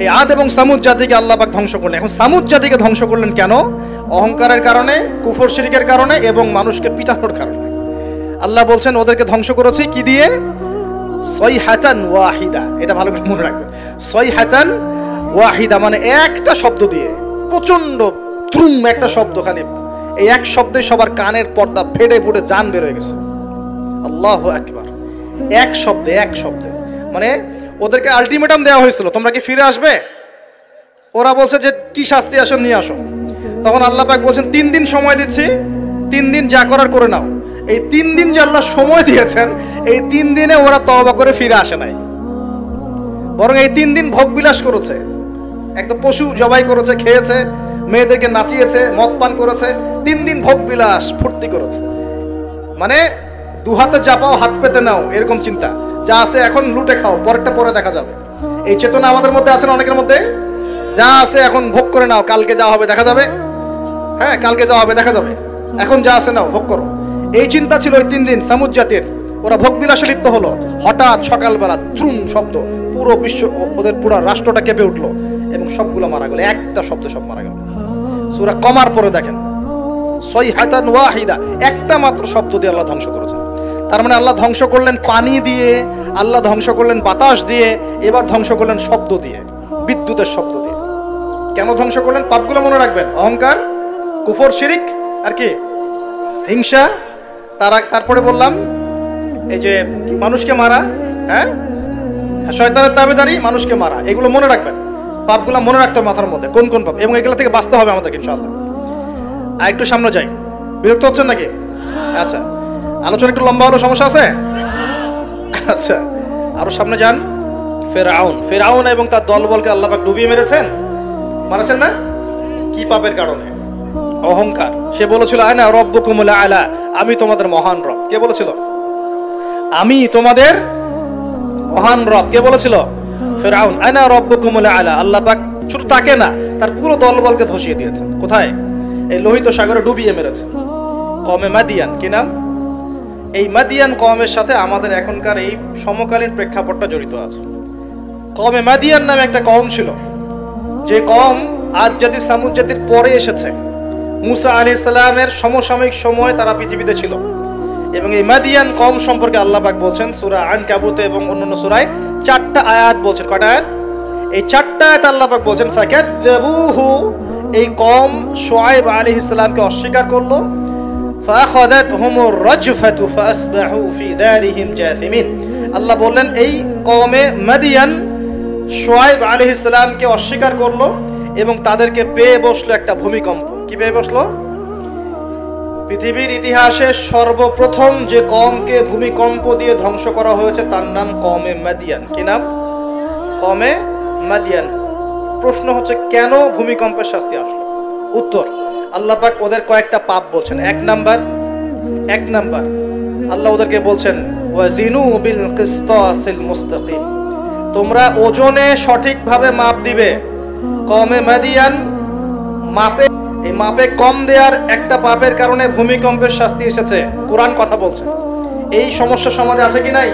এই আদ এবং সামুদ জাতিকে আল্লাহ পাক ধ্বংস করলেন। এখন সামুদ জাতিকে ধ্বংস করলেন কেন? অহংকারের কারণে, কুফর শিরকের কারণে এবং মানুষকে পিটানোর কারণে। আল্লাহ বলছেন ওদেরকে ধ্বংস করেছি কি দিয়ে? সাইহাতান ওয়াহিদা। এটা ভালো করে মনে রাখবেন, সাইহাতান ওয়াহিদা মানে একটা শব্দ দিয়ে, প্রচন্ড ত্রুম একটা শব্দ, খালি এই এক শব্দে সবার কানের পর্দা ফেটে ফুটে জান বের হয়ে গেছে। আল্লাহু আকবার। এক শব্দে মানে ওদেরকে আলটিমেটাম দেওয়া হয়েছিল, তোমরা কি ফিরে আসবে? ওরা বলছে যে কি শাস্তি আসো নিয়ে আসো। তখন আল্লাহ পাক বলছেন 3 দিন সময় দিচ্ছি, 3 দিন যা করার করে নাও। এই 3 দিন যে আল্লাহ সময় দিয়েছেন, এই 3 দিনে ওরা তওবা করে ফিরে আসে নাই, বরং এই 3 দিন ভোগ বিলাস করেছে, একটা পশু জবাই করেছে, খেয়েছে, মেয়েদেরকে নাচিয়েছে, মদ পান করেছে, 3 দিন ভোগ বিলাস ফুর্তি করেছে। মানে দু হাতে চাপাও হাত পেতে নাও, এরকম চিন্তা। যা আছে এখন লুটে খাও, পরেরটা পরে দেখা যাবে। এই চেতনা আমাদের মধ্যে আছে না অনেকের মধ্যে? যা আছে এখন ভোগ করে নাও, কালকে যা হবে দেখা যাবে। হ্যাঁ, কালকে যা হবে দেখা যাবে, এখন যা আছে নাও, ভোগ করো। এই চিন্তা ছিল ওই 3 দিন সামুদ জাতির। ওরা ভোগ বিলাসে লিপ্ত হলো। হঠাৎ সকালবেলা ত্রুম শব্দ, পুরো বিশ্ব, ওদের পুরো রাষ্ট্রটা কেঁপে উঠলো এবং সবগুলো মারা গেল। একটা শব্দ সব মারা গেল। সূরা কমার পরে দেখেন, সাইহাতান ওয়াহিদা, একটা মাত্র শব্দ দিয়ে আল্লাহ ধ্বংস করেছেন। তার মানে আল্লাহ ধ্বংস করলেন পানি দিয়ে, আল্লাহ ধ্বংস করলেন বাতাস দিয়ে, এবার ধ্বংস করলেন শব্দ দিয়ে, বিদ্যুতের শব্দ দিয়ে। কেন ধ্বংস করলেন? পাপগুলো মনে রাখবেন, অহংকার, কুফর, শিরিক, আর কি হিংসা। তারপরে বললাম এই যে মানুষকে মারা, হ্যাঁ, শয়তানের তাবেদারি, মানুষকে মারা, এগুলো মনে রাখবেন। পাপগুলো মনে রাখতে হবে মাথার মধ্যে, কোন কোন পাপ, এবং এগুলো থেকে বাঁচতে হবে আমাদেরকে ইনশাআল্লাহ। আর একটু সামনে যাই, বিরক্ত হচ্ছেন নাকি? আচ্ছা, আলোচনা একটু লম্বা হলো, সমস্যা আছে? আচ্ছা, আরো সামনে যান। ফেরাউন এবং তার দলবলকে আল্লাহ পাক ডুবিয়ে মেরেছেন, মারেছেন না? কি পাপের কারণে? অহংকার। সে বলেছিল আনা রব্বুকুমুল আলা, আমি তোমাদের মহান রব। কে বলেছিল? আমি তোমাদের মহান রব। কে বলেছিল? ফেরাউন। আনা রব্বুকুমুল আলা। আল্লাহ পাক শুধু তাকে না, তার পুরো দলবলকে ধসিয়ে দিয়েছেন। কোথায়? এই লোহিত সাগরে ডুবিয়ে মেরেছেন। কমে মাদিয়ান, কি নাম? এই মাদিয়ান কমের সাথে আমাদের এখনকার এই সমকালীন প্রেক্ষাপটটা জড়িত আছে। কমে মাদিয়ান নামে একটা কম ছিল, যে কম আদ জাতি সামুদ জাতির পরে এসেছে। মুসা আলাইহিস সালামের সমসাময়িক সময় তারা পৃথিবীতে ছিল। এবং এই মাদিয়ান কম সম্পর্কে আল্লাহ পাক বলছেন সূরা আনকাবুতে এবং অন্যান্য সূরায় 4টা আয়াত বলছেন। কয়টা আয়াত? এই 4টা আয়াত আল্লাহ পাক বলছেন ফাকাযযাবুহু, এই কম শুআয়ব আলাইহিস সালামকে অস্বীকার করলো। ফাআখাযাতহুমুর রাজফাতু ফাসবাহু ফি দারিহিম জাসিমিন। আল্লাহ বললেন এই কওমে মাদিয়ান শুআয়ব আলাইহিস সালামকে অস্বীকার করলো এবং তাদেরকে পেয়ে বসলো একটা ভূমিকম্প। কি পেয়ে বসলো? পৃথিবীর ইতিহাসে সর্বপ্রথম যে কওমকে ভূমিকম্প দিয়ে ধ্বংস করা হয়েছে তার নাম কওমে মাদিয়ান। কি নাম? কওমে মাদিয়ান। প্রশ্ন হচ্ছে কেন ভূমিকম্পের শাস্তি আসলো? উত্তর, আল্লাহ পাক ওদের কয়েকটা পাপ বলছেন। এক নাম্বার আল্লাহ ওদেরকে বলছেন ওয়াজিনু বিল কিসতাসিল মুস্তাকিম, তোমরা ওজনে সঠিকভাবে মাপ দিবে। কওমে মাদিয়ান মাপে কম দেওয়ার একটা পাপের কারণে ভূমিকম্পের শাস্তি এসেছে। কোরআন কথা বলছে। এই সমস্যা সমাজে আছে কি নাই?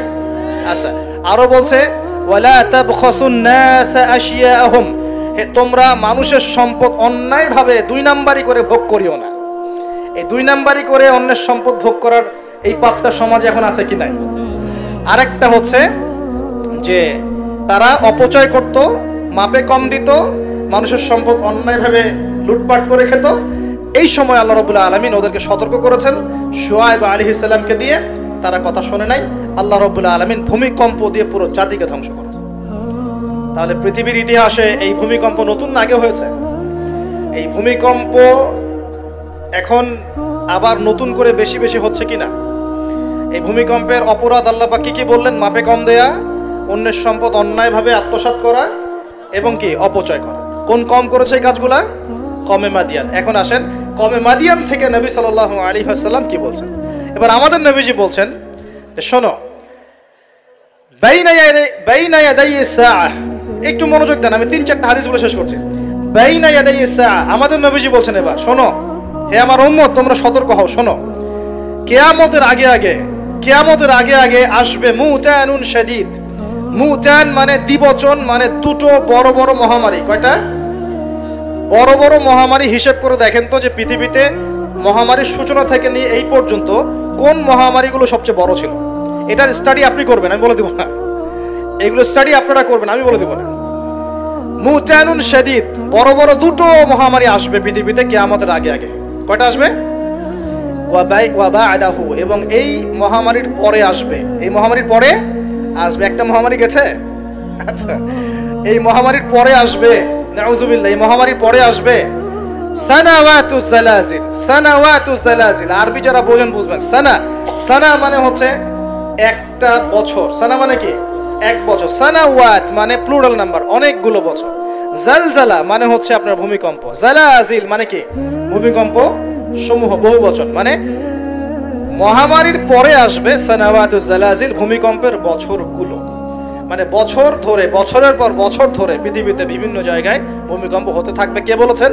আচ্ছা, আরো বলছে ওয়ালা তাবখাসুন নাস আশিয়াহুম, তোমরা মানুষের সম্পদ অন্যায়ভাবে 2 নাম্বারি করে ভোগ করিও না। এই 2 নাম্বারি করে অন্যের সম্পদ ভোগ করার এই পাপটা সমাজে এখন আছে কি নাই? আরেকটা হচ্ছে যে তারা অপচয় করত, মাপে কম দিত, মানুষের সম্পদ অন্যায়ভাবে লুটপাট করে খেত। এই সময় আল্লাহ রাব্বুল আলামিন ওদেরকে সতর্ক করেছেন শুআয়ব আলাইহিস সালামকে দিয়ে, তারা কথা শোনে নাই। আল্লাহ রাব্বুল আলামিন ভূমিকম্প দিয়ে পুরো জাতিকে ধ্বংস করেছেন। তাহলে পৃথিবীর ইতিহাসে এই ভূমিকম্প নতুন না, আগে হয়েছে? এই ভূমিকম্প এখন আবার নতুন করে বেশি বেশি হচ্ছে কিনা? এই ভূমিকম্পের অপরাধ আল্লাহ পাক কি বললেন? মাপে কম দেয়া, অন্যের সম্পদ অন্যায়ভাবে আত্মসাৎ করা এবং কি অপচয় করা। কোন কম করেছে এই কাজগুলা? কওমে মাদিয়ান। এখন আসেন কওমে মাদিয়ান থেকে নবী সাল্লাল্লাহু আলাইহি ওয়াসাল্লাম কি বলছেন। এবার আমাদের নবীজি বলছেন যে শোনো, বাইনা ইয়াদাই সাআহ, একটু মনোযোগ দেন, আমি 3-4টা হাদিস বলে শেষ করছি। বাইনা ইয়াদাই সাআহ, আমাদের নবীজি বলছেন এবার শোনো, হে আমার উম্মত তোমরা সতর্ক হও, শোনো, কিয়ামতের আগে আগে আসবে মুতানুন শাদীদ। মুতান মানে দ্বিবচন, মানে দুটো বড় বড় মহামারী। কয়টা বড় বড় মহামারী? হিসেব করে দেখেন তো যে পৃথিবীতে মহামারীর সূচনা থেকে নিয়ে এই পর্যন্ত কোন মহামারীগুলো সবচেয়ে বড় ছিল। এটার স্টাডি আপনি করবেন, আমি বলে দেব না। এগুলো স্টাডি আপনারা করবেন, আমি বলে দেব না। মুতানুন শাদীদ, বড় বড় দুটো মহামারী আসবে পৃথিবীতে কিয়ামতের আগে আগে। কয়টা আসবে? ওয়া বা'দাহু, এবং এই মহামারীর পরে আসবে। এই মহামারীর পরে আসবে। একটা মহামারী গেছে, আচ্ছা এই মহামারীর পরে আসবে, নাউজুবিল্লাহ, এই মহামারীর পরে আসবে সানাওয়াতুজ জালাজিল। সানাওয়াতুজ জালাজিল আরবি যারা বোঝেন বুঝবেন। সানা মানে হচ্ছে একটা বছর, সানা মানে কি এক বছর, সানাওয়াত মানে প্লুরাল নাম্বার, অনেকগুলো বছর। জালজালা মানে হচ্ছে আপনার ভূমিকম্প, জালাজিল মানে কি ভূমিকম্প সমূহ, বহু বচন। মানে মহামারীর পরে আসবে সানাওয়াতুজ জালাজিল, ভূমিকম্পের বছরগুলো। মানে বছর ধরে, বছরের পর বছর ধরে পৃথিবীতে বিভিন্ন জায়গায় ভূমিকম্প হতে থাকবে। কে বলেছেন?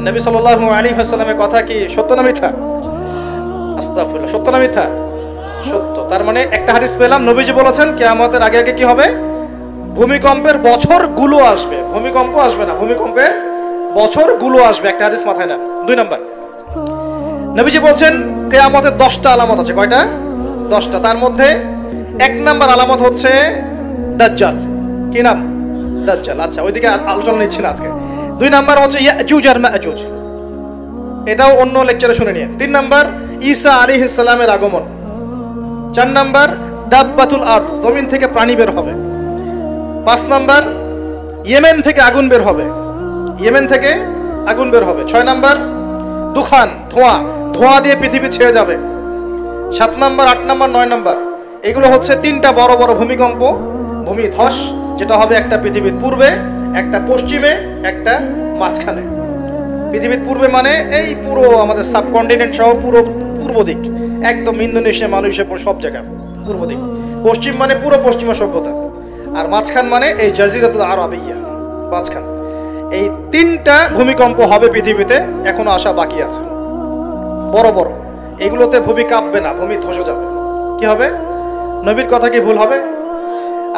নবী সাল্লাল্লাহু আলাইহি ওয়াসাল্লামের কথা কি সত্য না মিথ্যা? আস্তাগফিরুল্লাহ, সত্য না মিথ্যা? সত্য। তার মানে একটা হাদিস পেলাম, নবীজি বলেছেন কিয়ামতের আগে আগে কি হবে? ভূমিকম্পের বছরগুলো আসবে, ভূমিকম্প আসবে না, ভূমিকম্পের বছরগুলো আসবে। একটা হাদিস মাথায় নেন। 2 নাম্বার, নবীজি বলছেন কিয়ামতের 10টা আলামত আছে। কয়টা? 10টা। তার মধ্যে 1 নাম্বার আলামত হচ্ছে দাজ্জাল। কি নাম? দাজ্জাল। আচ্ছা ওইদিকে আলোচনা নিচ্ছি না আজকে। 2 নাম্বার হচ্ছে ইয়াজুজ আর মাজুজ, এটাও অন্য লেকচারে শুনে নিন। 3 নাম্বার ঈসা আলাইহিস সালামের আগমন। 4 নাম্বার দাব্বাতুল আরদ, জমিন থেকে প্রাণী বের হবে। 5 নাম্বার ইয়েমেন থেকে আগুন বের হবে, ইয়েমেন থেকে আগুন বের হবে। 6 নাম্বার দুখান, ধোঁয়া, ধোঁয়া দিয়ে পৃথিবী ছেয়ে যাবে। 7 নাম্বার, 8 নাম্বার, 9 নাম্বার, এগুলো হচ্ছে 3টা বড় বড় ভূমিকম্প, ভূমিধস, যেটা হবে একটা পৃথিবীর পূর্বে, একটা পশ্চিমে, একটা মাঝখানে। পৃথিবীর পূর্বে মানে এই পুরো আমাদের সাবকন্টিনেন্ট সহ পুরো পূর্ব দিক, একদম ইন্দোনেশিয়া, মালয়েশিয়া, সব জায়গা পূর্ব দিক। পশ্চিম মানে পুরো পশ্চিমা সভ্যতা, আর মাঝখান মানে এই জাজিরাতুল আরবিয়া, মাঝখান। এই 3টা ভূমিকম্প হবে পৃথিবীতে, এখনো আসা বাকি আছে, বড় বড়। এগুলোতে ভূমি কাঁপবে না, ভূমি ধসে যাবে। কি হবে? নবীর কথা কি ভুল হবে?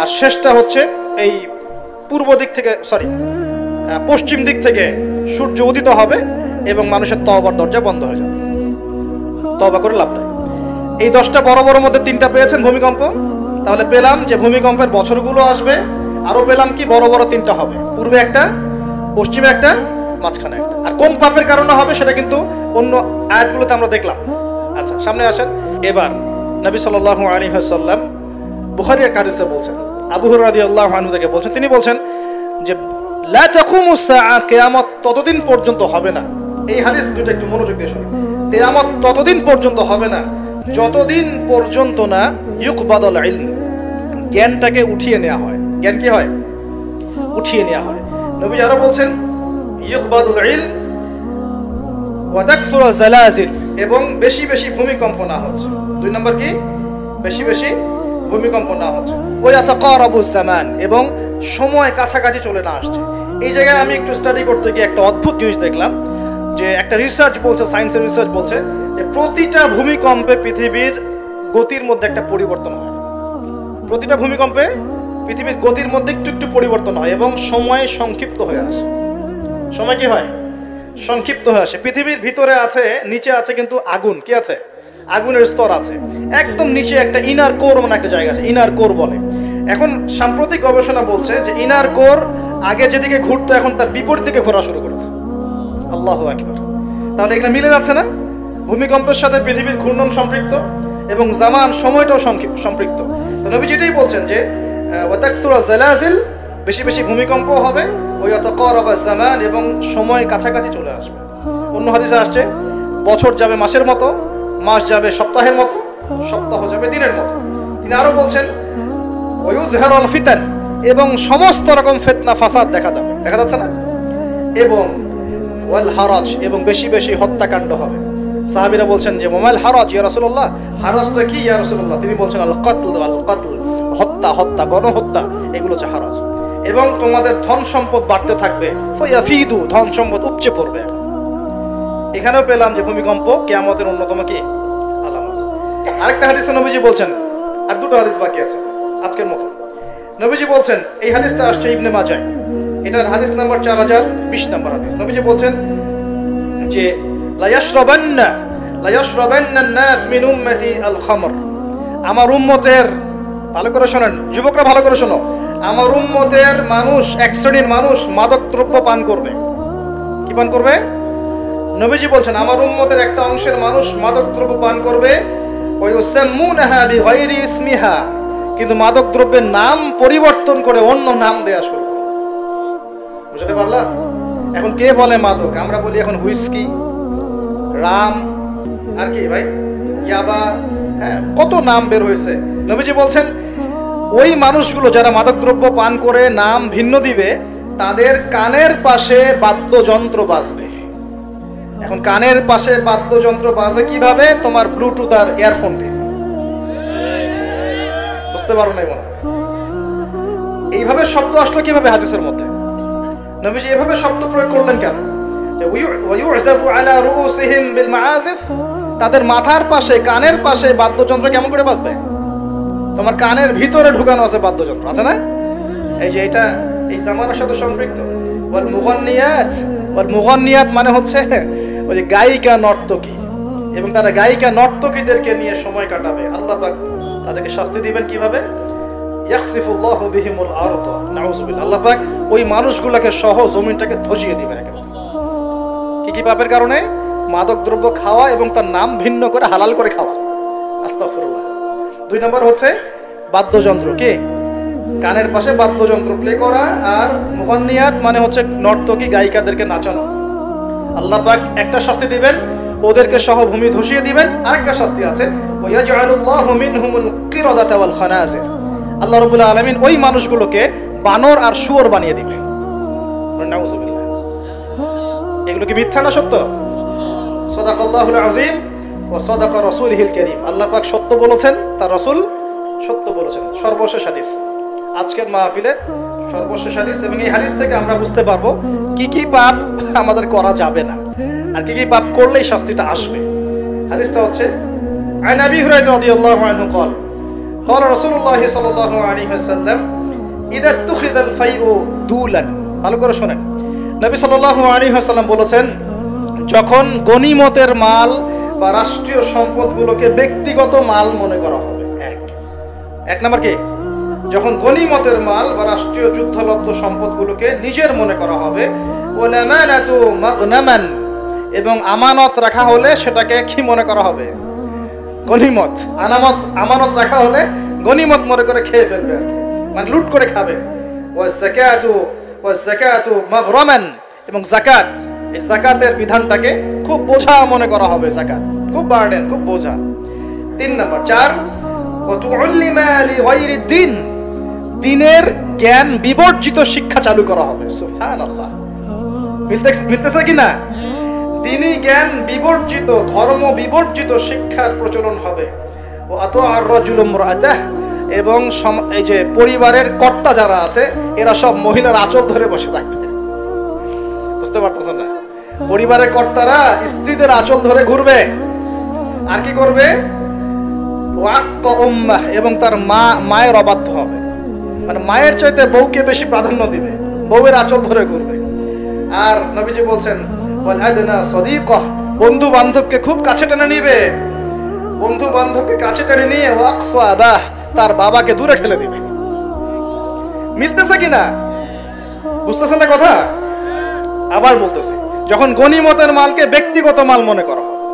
আর শেষটা হচ্ছে এই পূর্ব দিক থেকে, পশ্চিম দিক থেকে সূর্য উদিত হবে এবং মানুষের তওবার দরজা বন্ধ হয়ে যাবে। তওবা করে লাভ নাই। এই 10টা বড় বড় মধ্যে 3টা পেয়েছেন ভূমিকম্প। তাহলে পেলাম যে ভূমিকম্পের বছরগুলো আসবে, আরো পেলাম কি বড় বড় 3টা হবে, পূর্বে একটা, পশ্চিমে একটা, মাঝখানে একটা। আর কোন পাপের কারণে হবে সেটা কিন্তু অন্য আয়াতগুলোতে আমরা দেখলাম। আচ্ছা সামনে আসেন। এবার নবী সাল্লাল্লাহু আলাইহি ওয়াসাল্লাম বুখারীর এক হাদিসে বলছেন, আবু হুরায়রা রাদিয়াল্লাহু আনহু থেকে বলছেন, তিনি বলছেন যে লা তাকুমুস সাআ, কিয়ামত ততদিন পর্যন্ত হবে না। এই হাদিস দুটো একটু মনোযোগ দিয়ে শুনুন। কিয়ামত ততদিন পর্যন্ত হবে না যতদিন পর্যন্ত না ইউকবাদুল ইলম, জ্ঞানটাকে উঠিয়ে নেওয়া হয়। জ্ঞান কি হয়? উঠিয়ে নেওয়া হয়। নবী আরো বলছেন ইউকবাদুল ইলম ওয়া তাকসুরু জালাজিল, এবং বেশি বেশি ভূমিকম্প না হচ্ছে। 2 নম্বর কি? বেশি বেশি ভূমিকম্প না হচ্ছে। ওয়া ইয়াতাকারাবুজ জামান, এবং সময় কাছাকাছি চলে না আসছে। এই জায়গায় আমি একটু স্টাডি করতে গিয়ে একটা অদ্ভুত জিনিস দেখলাম, যে একটা রিসার্চ বলছে, সায়েন্সের রিসার্চ বলছে যে প্রতিটা ভূমিকম্পে পৃথিবীর গতির মধ্যে একটা পরিবর্তন হয়। প্রতিটা ভূমিকম্পে পৃথিবীর গতির মধ্যে একটু একটু পরিবর্তন হয় এবং সময় সংক্ষিপ্ত হয়ে আসে। সময় কি হয়? সংক্ষিপ্ত হয়ে আসে। পৃথিবীর ভিতরে আছে, নিচে আছে কিন্তু আগুন, কি আছে? আগুনের স্তর আছে। একদম নিচে একটা ইনার কোর মানে একটা জায়গা আছে, ইনার কোর বলে। এখন সাম্প্রতিক গবেষণা বলছে যে ইনার কোর আগে যেদিকে ঘুরতো এখন তার বিপরীত দিকে ঘোরা শুরু করেছে। আল্লাহু আকবার। তাহলে এখানে মিলে যাচ্ছে না? ভূমিকম্পের সাথে পৃথিবীর ঘূর্ণন সম্পৃক্ত এবং জামান, সময়টাও সম্পৃক্ত। তো নবী যেটাই বলছেন যে ওয়া তাকসুরু জালাজিল, বেশি বেশি ভূমিকম্প হবে, ওয়া ইয়াতাকারাবা জামান, এবং সময় কাছাকাছি চলে আসবে। অন্য হাদিসে আসছে বছর যাবে মাসের মতো, মাস যাবে সপ্তাহের মতো, সপ্তাহ যাবে দিনের মতো। তিনি আরো বলছেন ওয়া ইউযহারুল ফিতান, এবং সমস্ত রকম ফিতনা ফাসাদ দেখা যাবে, দেখা যাচ্ছে না? এবং ওয়াল হারাজ, এবং বেশি বেশি হত্যাকাণ্ড হবে। সাহাবীরা বলছেন যে ওয়াল হারাজ ইয়া রাসূলুল্লাহ, হারাজটা কি ইয়া রাসূলুল্লাহ? তিনি বলছেন আল কতল, আল কতল, হত্যা, হত্যা, গণহত্যা, এগুলো হচ্ছে হারাজ। এবং তোমাদের ধন সম্পদ বাড়তে থাকবে, ফায়াফিদু, ধন সম্পদ উপচে পড়বে। এখানেও পেলাম যে ভূমিকম্প কিয়ামতের অন্যতম কি আলামত। আরেকটা হাদিসে নবীজি বলছেন, আর 2টো হাদিস বাকি আছে আজকের মতো। নবীজি বলছেন, এই হাদিসটা আসছে ইবনে মাজাহ, এটার হাদিস নাম্বার 4020 নম্বর হাদিস। নবীজি বলছেন যে লা ইয়াশরাবান্না আন-নাস মিন উম্মতি আল খামর, আমার উম্মতের, ভালো করে শোনেন যুবকরা, ভালো করে শোনো, আমার উম্মতের মানুষ, এক শ্রেণীর মানুষ মাদক দ্রব্য পান করবে। কি পান করবে? নবীজি বলছেন আমার উম্মতের একটা অংশের মানুষ মাদক দ্রব্য পান করবে। ওয়া ইউসাম্মুনাহা বিগাইরি ইসমিহা, কিন্তু মাদক দ্রব্যের নাম পরিবর্তন করে অন্য নাম দেয়া শুরু করে। বুঝতে পারলাম? এখন কে বলে মাদক? আমরা বলি এখন হুইস্কি, রাম, আর কি ভাই, ইয়াবা, হ্যাঁ, কত নাম বের হয়েছে। নবীজি বলছেন ওই মানুষগুলো যারা মাদকদ্রব্য পান করে নাম ভিন্ন দিবে, তাদের কানের পাশে বাদ্যযন্ত্র বাজবে। এখন কানের পাশে বাদ্যযন্ত্র বাজে কিভাবে? তোমার ব্লুটুথ আর ইয়ারফোন দিয়ে। বুঝতে পারো নাই মনে হয়? এইভাবে শব্দ আসলো কিভাবে হাদিসের মধ্যে? নবীজি এভাবে শব্দ প্রয়োগ করলেন কেন? ওয়ায়ুযাফু আলা রুউসিহিম বিল মাআসিফ, তাদের মাথার পাশে, কানের পাশে বাদ্যযন্ত্র কেমন করে বাজবে? তোমার কানের ভিতরে ঢুকানো আছে বাদ্যযন্ত্র, আছে না? এই যে এটা এই জামানার সাথে সম্পৃক্ত। ওয়াল মুগান্নিয়াত মানে হচ্ছে ওই যে গায়িকা নর্তকী, এবং তারা গায়িকা নর্তকীদেরকে নিয়ে সময় কাটাবে। আল্লাহ পাক তাদেরকে শাস্তি দিবেন কিভাবে? ইয়াখসিফুল্লাহু বিহিমুল আরদ, নাউযুবিল্লাহ। আল্লাহ পাক ওই মানুষগুলোকে সহ জমিনটাকে ধসিয়ে দিবেন একেবারে। কি পাপের কারণে? মাদক দ্রব্য খাওয়া এবং তার নাম ভিন্ন করে হালাল করে খাওয়া। আস্তাগফিরুল্লাহ। 2 নম্বর হচ্ছে বাদ্যযন্ত্র। কি? কানের পাশে বাদ্যযন্ত্র প্লে করা। আর মুগান্নিয়াত মানে হচ্ছে নর্তকী, গায়িকাদেরকে নাচানো। আল্লাহ পাক একটা শাস্তি দিবেন, ওদেরকে সহ ভূমি ধসিয়ে দিবেন। আরেকটা শাস্তি আছে, ওয়ায়াজআলুল্লাহু মিনহুমুল কিরাদাতা ওয়াল খানাজির, আল্লাহ রাব্বুল আলামিন ওই মানুষগুলোকে বানর আর শুয়োর বানিয়ে দিবেন। নাউযুবিল্লাহ। এগুলো কি মিথ্যা না সত্য? সাদাকাল্লাহুল আযীম ওয়া সাদাকা রাসূলুহুল কারীম। আল্লাহ পাক সত্য বলেছেন, তার রাসূল সত্য বলেছেন। সর্বশেষ হাদিস, আজকের মাহফিলের সর্বশেষ হাদিস, এবং এই হাদিস থেকে আমরা বুঝতে পারবো কি কি পাপ আমাদের করা যাবে না আর কি কি পাপ করলেই শাস্তিটা আসবে। হাদিসটা হচ্ছে আন আবি হুরায়রা রাদিয়াল্লাহু আনহু قال قال رسول الله صلى الله عليه وسلم اذا اتخذ الفيء دولا। ভালো করে শুনেন, নবী সাল্লাল্লাহু আলাইহি ওয়াসাল্লাম বলেছেন, যখন গনিমতের মাল বা রাষ্ট্রীয় সম্পদগুলোকে ব্যক্তিগত মাল মনে করা হবে। এক নাম্বার কি? যখন গনিমতের মাল বা রাষ্ট্রীয় যুদ্ধলব্ধ সম্পদগুলোকে নিজের মনে করা হবে। ওয়াল আমানাতু মাগনামান, এবং আমানত রাখা হলে সেটাকে কি মনে করা হবে? গনিমত। আমানত রাখা হলে গনিমত মনে করে খেয়ে ফেলবে, মানে লুট করে খাবে। ওয়াজ যাকাতু মাগরামান, এবং যাকাত, এই যাকাতের বিধানটাকে খুব বোঝা মনে করা হবে। যাকাত খুব বার্ডেন, খুব বোঝা। 3 নাম্বার। 4 ওয়া তুআল্লিমা লিগায়রি দ্বীন, দ্বীনের জ্ঞান বিবর্জিত শিক্ষা চালু করা হবে। সুবহানাল্লাহ। মিলতেছে কি না? দ্বীনি জ্ঞান বিবর্জিত, ধর্ম বিবর্জিত শিক্ষার প্রচলন হবে। ও আতআর রাজুলু ইমরাআতাহ, এবং এই যে পরিবারের কর্তা যারা আছে এরা সব মহিলার আঁচল ধরে বসে থাকবে। বুঝতে পারতেছেন না? পরিবারের কর্তারা স্ত্রীদের আঁচল ধরে ঘুরবে। আর কি করবে? ওয়াক্কা উম্মাহ, এবং তার মায়ের অবাধ্য হবে, মানে মায়ের চাইতে বউকে বেশি প্রাধান্য দিবে, বউয়ের আঁচল ধরে ঘুরবে। আর নবীজি বলছেন ওয়াল আদনা সাদিকাহ, বন্ধু বান্ধবকে খুব কাছে টেনে নিবে, বন্ধু বান্ধবকে কাছে টেনে নিয়ে ওয়াকসা আবাহ, তার বাবাকে দূরে ঠেলে দিবে। মিলতেছে কিনা? বুঝতেছেন না কথা? আবার বলতেছি, যখন গনিমতের মালকে ব্যক্তিগত মাল মনে করা হবে,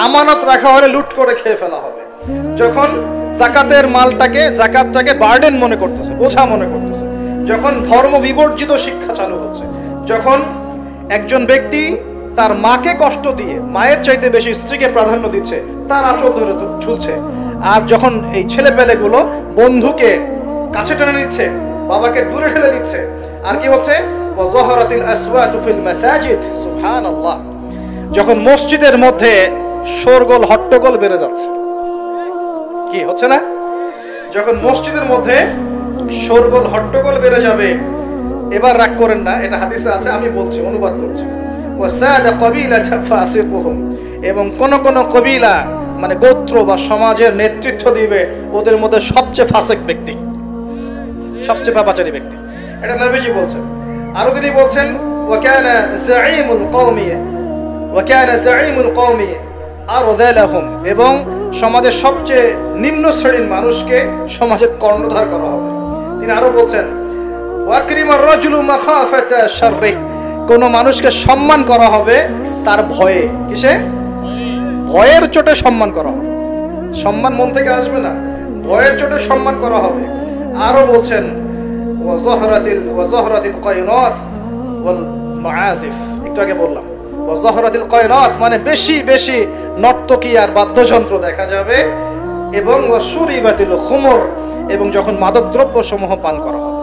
আমানত রাখা হলে লুট করে খেয়ে ফেলা হবে। যখন যাকাতের মালটাকে, যাকাতটাকে বার্ডেন মনে করতেছে, বোঝা মনে করতেছে। যখন ধর্ম বিবর্জিত শিক্ষা চালু হচ্ছে, যখন একজন ব্যক্তি তার মাকে কষ্ট দিয়ে মায়ের চাইতে বেশি স্ত্রীকে প্রাধান্য দিচ্ছে, তার আঁচল ধরে ঝুলছে। আর যখন এই ছেলে পেলেগুলো বন্ধুকে কাছে টেনে নিচ্ছে, বাবাকে দূরে ঠেলে দিচ্ছে। আর কি হচ্ছে? ওয়াযাহারাতিল আসওয়াতু ফিল মাসাজিদ, সুবহানাল্লাহ। যখন মসজিদের মধ্যে শোরগোল হট্টগোল বেড়ে যাচ্ছে। কি হচ্ছে না? যখন মসজিদের মধ্যে শোরগোল হট্টগোল বেড়ে যাবে, এবার রাগ করেন না, এটা হাদিসে আছে, আমি বলছি, অনুবাদ করছি। ওয়াসাদা ক্বাবিলাতা ফাসিকুহুম, এবং কোন কোন কবিলা মানে গোত্র বা সমাজের নেতৃত্ব দিবে ওদের মধ্যে সবচেয়ে ফাসিক ব্যক্তি, সবচেয়ে পাপাচারী ব্যক্তি। এটা নবীজি বলছেন। আরো তিনি বলছেন ওয়া কানা যাঈমুল কওমি আরযালাহুম, এবং সমাজের সবচেয়ে নিম্ন শ্রেণীর মানুষকে সমাজের কর্ণধার করা হবে। তিনি আরো বলছেন ওয়াকরিমার রাজুলু মাখাফাতা শাররি, কোন মানুষকে সম্মান করা হবে তার ভয়ে। কিসে? ভয়ের চোটে সম্মান করা হবে। সম্মান মন থেকে আসবে না, ভয়ের চোটে সম্মান করা হবে। আরো বলছেন ওয়াজহরাতিল কায়নাত ওয়াল মাআসিফ, একটু আগে বললাম ওয়াজহরাতিল কায়নাত মানে বেশি বেশি নর্তকী আর বাদ্যযন্ত্র দেখা যাবে, এবং ওয়াশুরিবাতিল খুমর, এবং যখন মাদকদ্রব্য সমূহ পান করা হবে।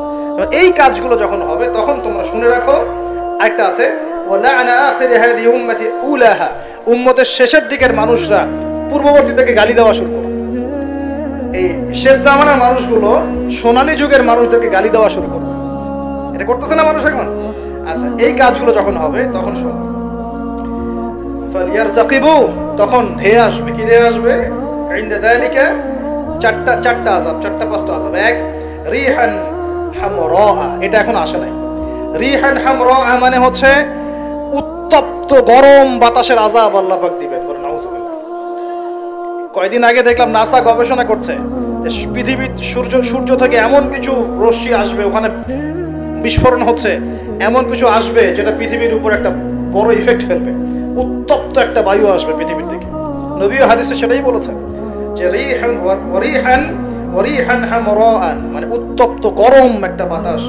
এই কাজগুলো যখন হবে তখন তোমরা শুনে রাখো, একটা আছে ওয়ালা'না আখিরি হাযিহি উম্মতি উলাহা, উম্মতের শেষের দিকের মানুষরা পূর্ববর্তী থেকে গালি দেওয়া শুরু করবে। এই শেষ জামানার মানুষগুলো সোনালী যুগের মানুষদেরকে গালি দেওয়া শুরু করবে। এটা করতেছে না মানুষ এখন? আচ্ছা, এই কাজগুলো যখন হবে তখন শোনো, ফালিয়ারতাকিবু, তখন ধেয়ে আসবে। কি ধেয়ে আসবে? ইনদা যালিকা চারটা আযাব, চারটা পাঁচটা আযাব। এক, রিহান হামরা, এটা এখন আসে নাই। রিহান হামরা মানে হচ্ছে উত্তপ্ত গরম বাতাসের আযাব আল্লাহ পাক দিবেন। বলেন নাউযুবিল্লাহ। কয়েকদিন আগে দেখলাম নাসা গবেষণা করছে, পৃথিবীর সূর্য থেকে এমন কিছু রশ্মি আসবে, ওখানে বিস্ফোরণ হচ্ছে, এমন কিছু আসবে যেটা পৃথিবীর উপর একটা বড় ইফেক্ট ফেলবে। উত্তপ্ত একটা বায়ু আসবে পৃথিবীর থেকে। নবী হাদিসে সেটাই বলেছেন যে রিহান হামরাআন মানে উত্তপ্ত গরম একটা বাতাস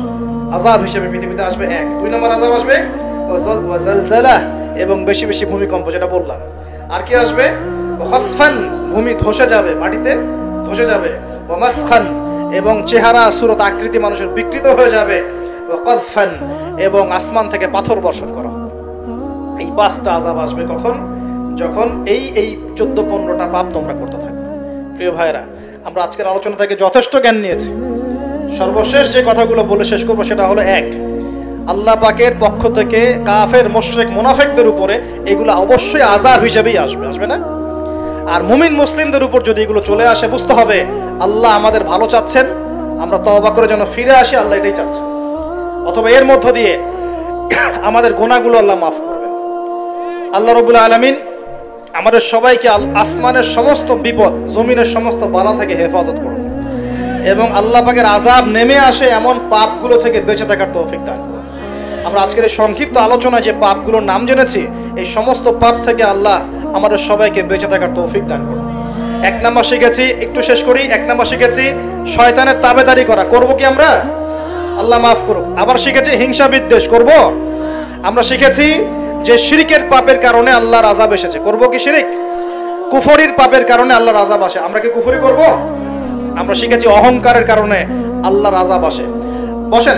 আযাব হিসেবে পৃথিবীতে আসবে। এক। দুই নম্বর আযাব আসবে ওয়াজালজালা, এবং বেশি বেশি ভূমিকম্প, যেটা বললাম। আর কি আসবে? খাসফান, ভূমি ধসে যাবে, মাটিতে ধসে যাবে। ওয়ামাসখান, এবং চেহারা সুরত আকৃতি মানুষের বিকৃত হয়ে যাবে। ওয়াকাযফান, এবং আসমান থেকে পাথর বর্ষণ করা হবে। এই পাঁচটা আযাব আসবে কখন? যখন এই 14-15টা পাপ তোমরা করতে থাকবে। প্রিয় ভাইরা, আমরা আজকের আলোচনা থেকে যথেষ্ট জ্ঞান নিয়েছি। সর্বশেষ যে কথাগুলো বলে শেষ করবো সেটা হলো, এক, আল্লাহ পাকের পক্ষ থেকে কাফের, মুশরিক, মুনাফিকদের উপরে এগুলো অবশ্যই আযাব হিসেবেই আসবে, আসবে না? আর মুমিন মুসলিমদের উপর যদি এগুলো চলে আসে, বুঝতে হবে আল্লাহ আমাদের ভালো চাচ্ছেন, আমরা তওবা করে যেন ফিরে আসি, আল্লাহ এটাই চাচ্ছেন। অথবা এর মধ্য দিয়ে আমাদের গুনাহগুলো আল্লাহ মাফ করবেন। আল্লাহ রাব্বুল আলামিন আমাদের সবাইকে আসমানের সমস্ত বিপদ, জমিনের সমস্ত বালা থেকে হেফাজত করুন, এবং আল্লাহ পাকের আযাব নেমে আসে এমন পাপগুলো থেকে বেঁচে থাকার তৌফিক দান করুন। আমরা আজকের এই সংক্ষিপ্ত আলোচনায় যে পাপগুলোর নাম জেনেছি, এই সমস্ত পাপ থেকে আল্লাহ আমাদের সবাইকে বেঁচে থাকার তৌফিক দান করুন। এক নাম্বার শিখেছি, একটু শেষ করি। এক নাম্বার শিখেছি শয়তানের তাবেদারি করা, করব কি আমরা? আল্লাহ মাফ করুক। আবার শিখেছি হিংসা বিদ্বেষ, করব? আমরা শিখেছি যে শিরকের পাপের কারণে আল্লাহর আযাব এসেছে, করব কি শিরক? কুফরির পাপের কারণে আল্লাহর আযাব আসে, আমরা কি কুফরি করব? আমরা শিখেছি অহংকারের কারণে আল্লাহর আযাব আসে। বসেন,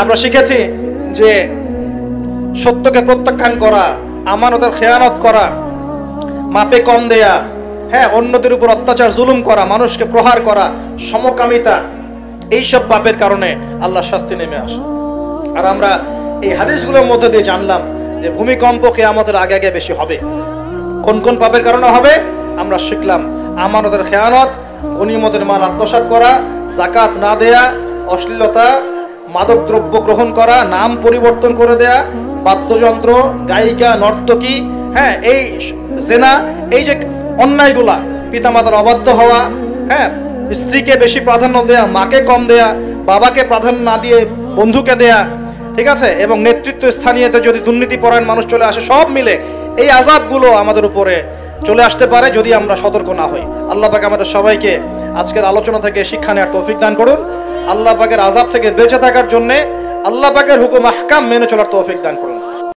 আমরা শিখেছি যে সত্যকে প্রত্যাখ্যান করা, আমানতের খেয়ানত করা, মাপে কম দেয়া, হ্যাঁ, অন্যদের উপর অত্যাচার জুলুম করা, মানুষকে প্রহার করা, সমকামিতা, এইসব পাপের কারণে আল্লাহর শাস্তি নেমে আসে। আর আমরা এই হাদিসগুলোর মধ্যে দিয়ে জানলাম যে ভূমিকম্প কিয়ামতের আগে আগে বেশি হবে। কোন কোন পাপের কারণে হবে আমরা শিখলাম। আমানতের খেয়ানত, গনিমতের মাল আত্মসাৎ করা, যাকাত না দেয়া, অশ্লীলতা, মাদক দ্রব্য গ্রহণ করা, নাম পরিবর্তন করে দেয়া, বাদ্যযন্ত্র, গায়িকা, নর্তকী, হ্যাঁ, এই জেনা, এই যে অন্যায়গুলা, পিতামাতার অবাধ্য হওয়া, হ্যাঁ, স্ত্রীকে বেশি প্রাধান্য দেয়া, মাকে কম দেয়া, বাবাকে প্রাধান্য না দিয়ে বন্ধুকে দেয়া, ঠিক আছে, এবং নেতৃত্ব স্থানীয়তে যদি দুর্নীতিপরায়ণ মানুষ চলে আসে, সব মিলে এই আযাবগুলো আমাদের উপরে চলে আসতে পারে যদি আমরা সতর্ক না হই। আল্লাহ পাক আমাদের সবাইকে আজকের আলোচনা থেকে শিক্ষা নেওয়ার তৌফিক দান করুন। আল্লাহ পাকের আযাব থেকে বেঁচে থাকার জন্য আল্লাহ পাকের হুকুম আহকাম মেনে চলার তৌফিক দান করুন।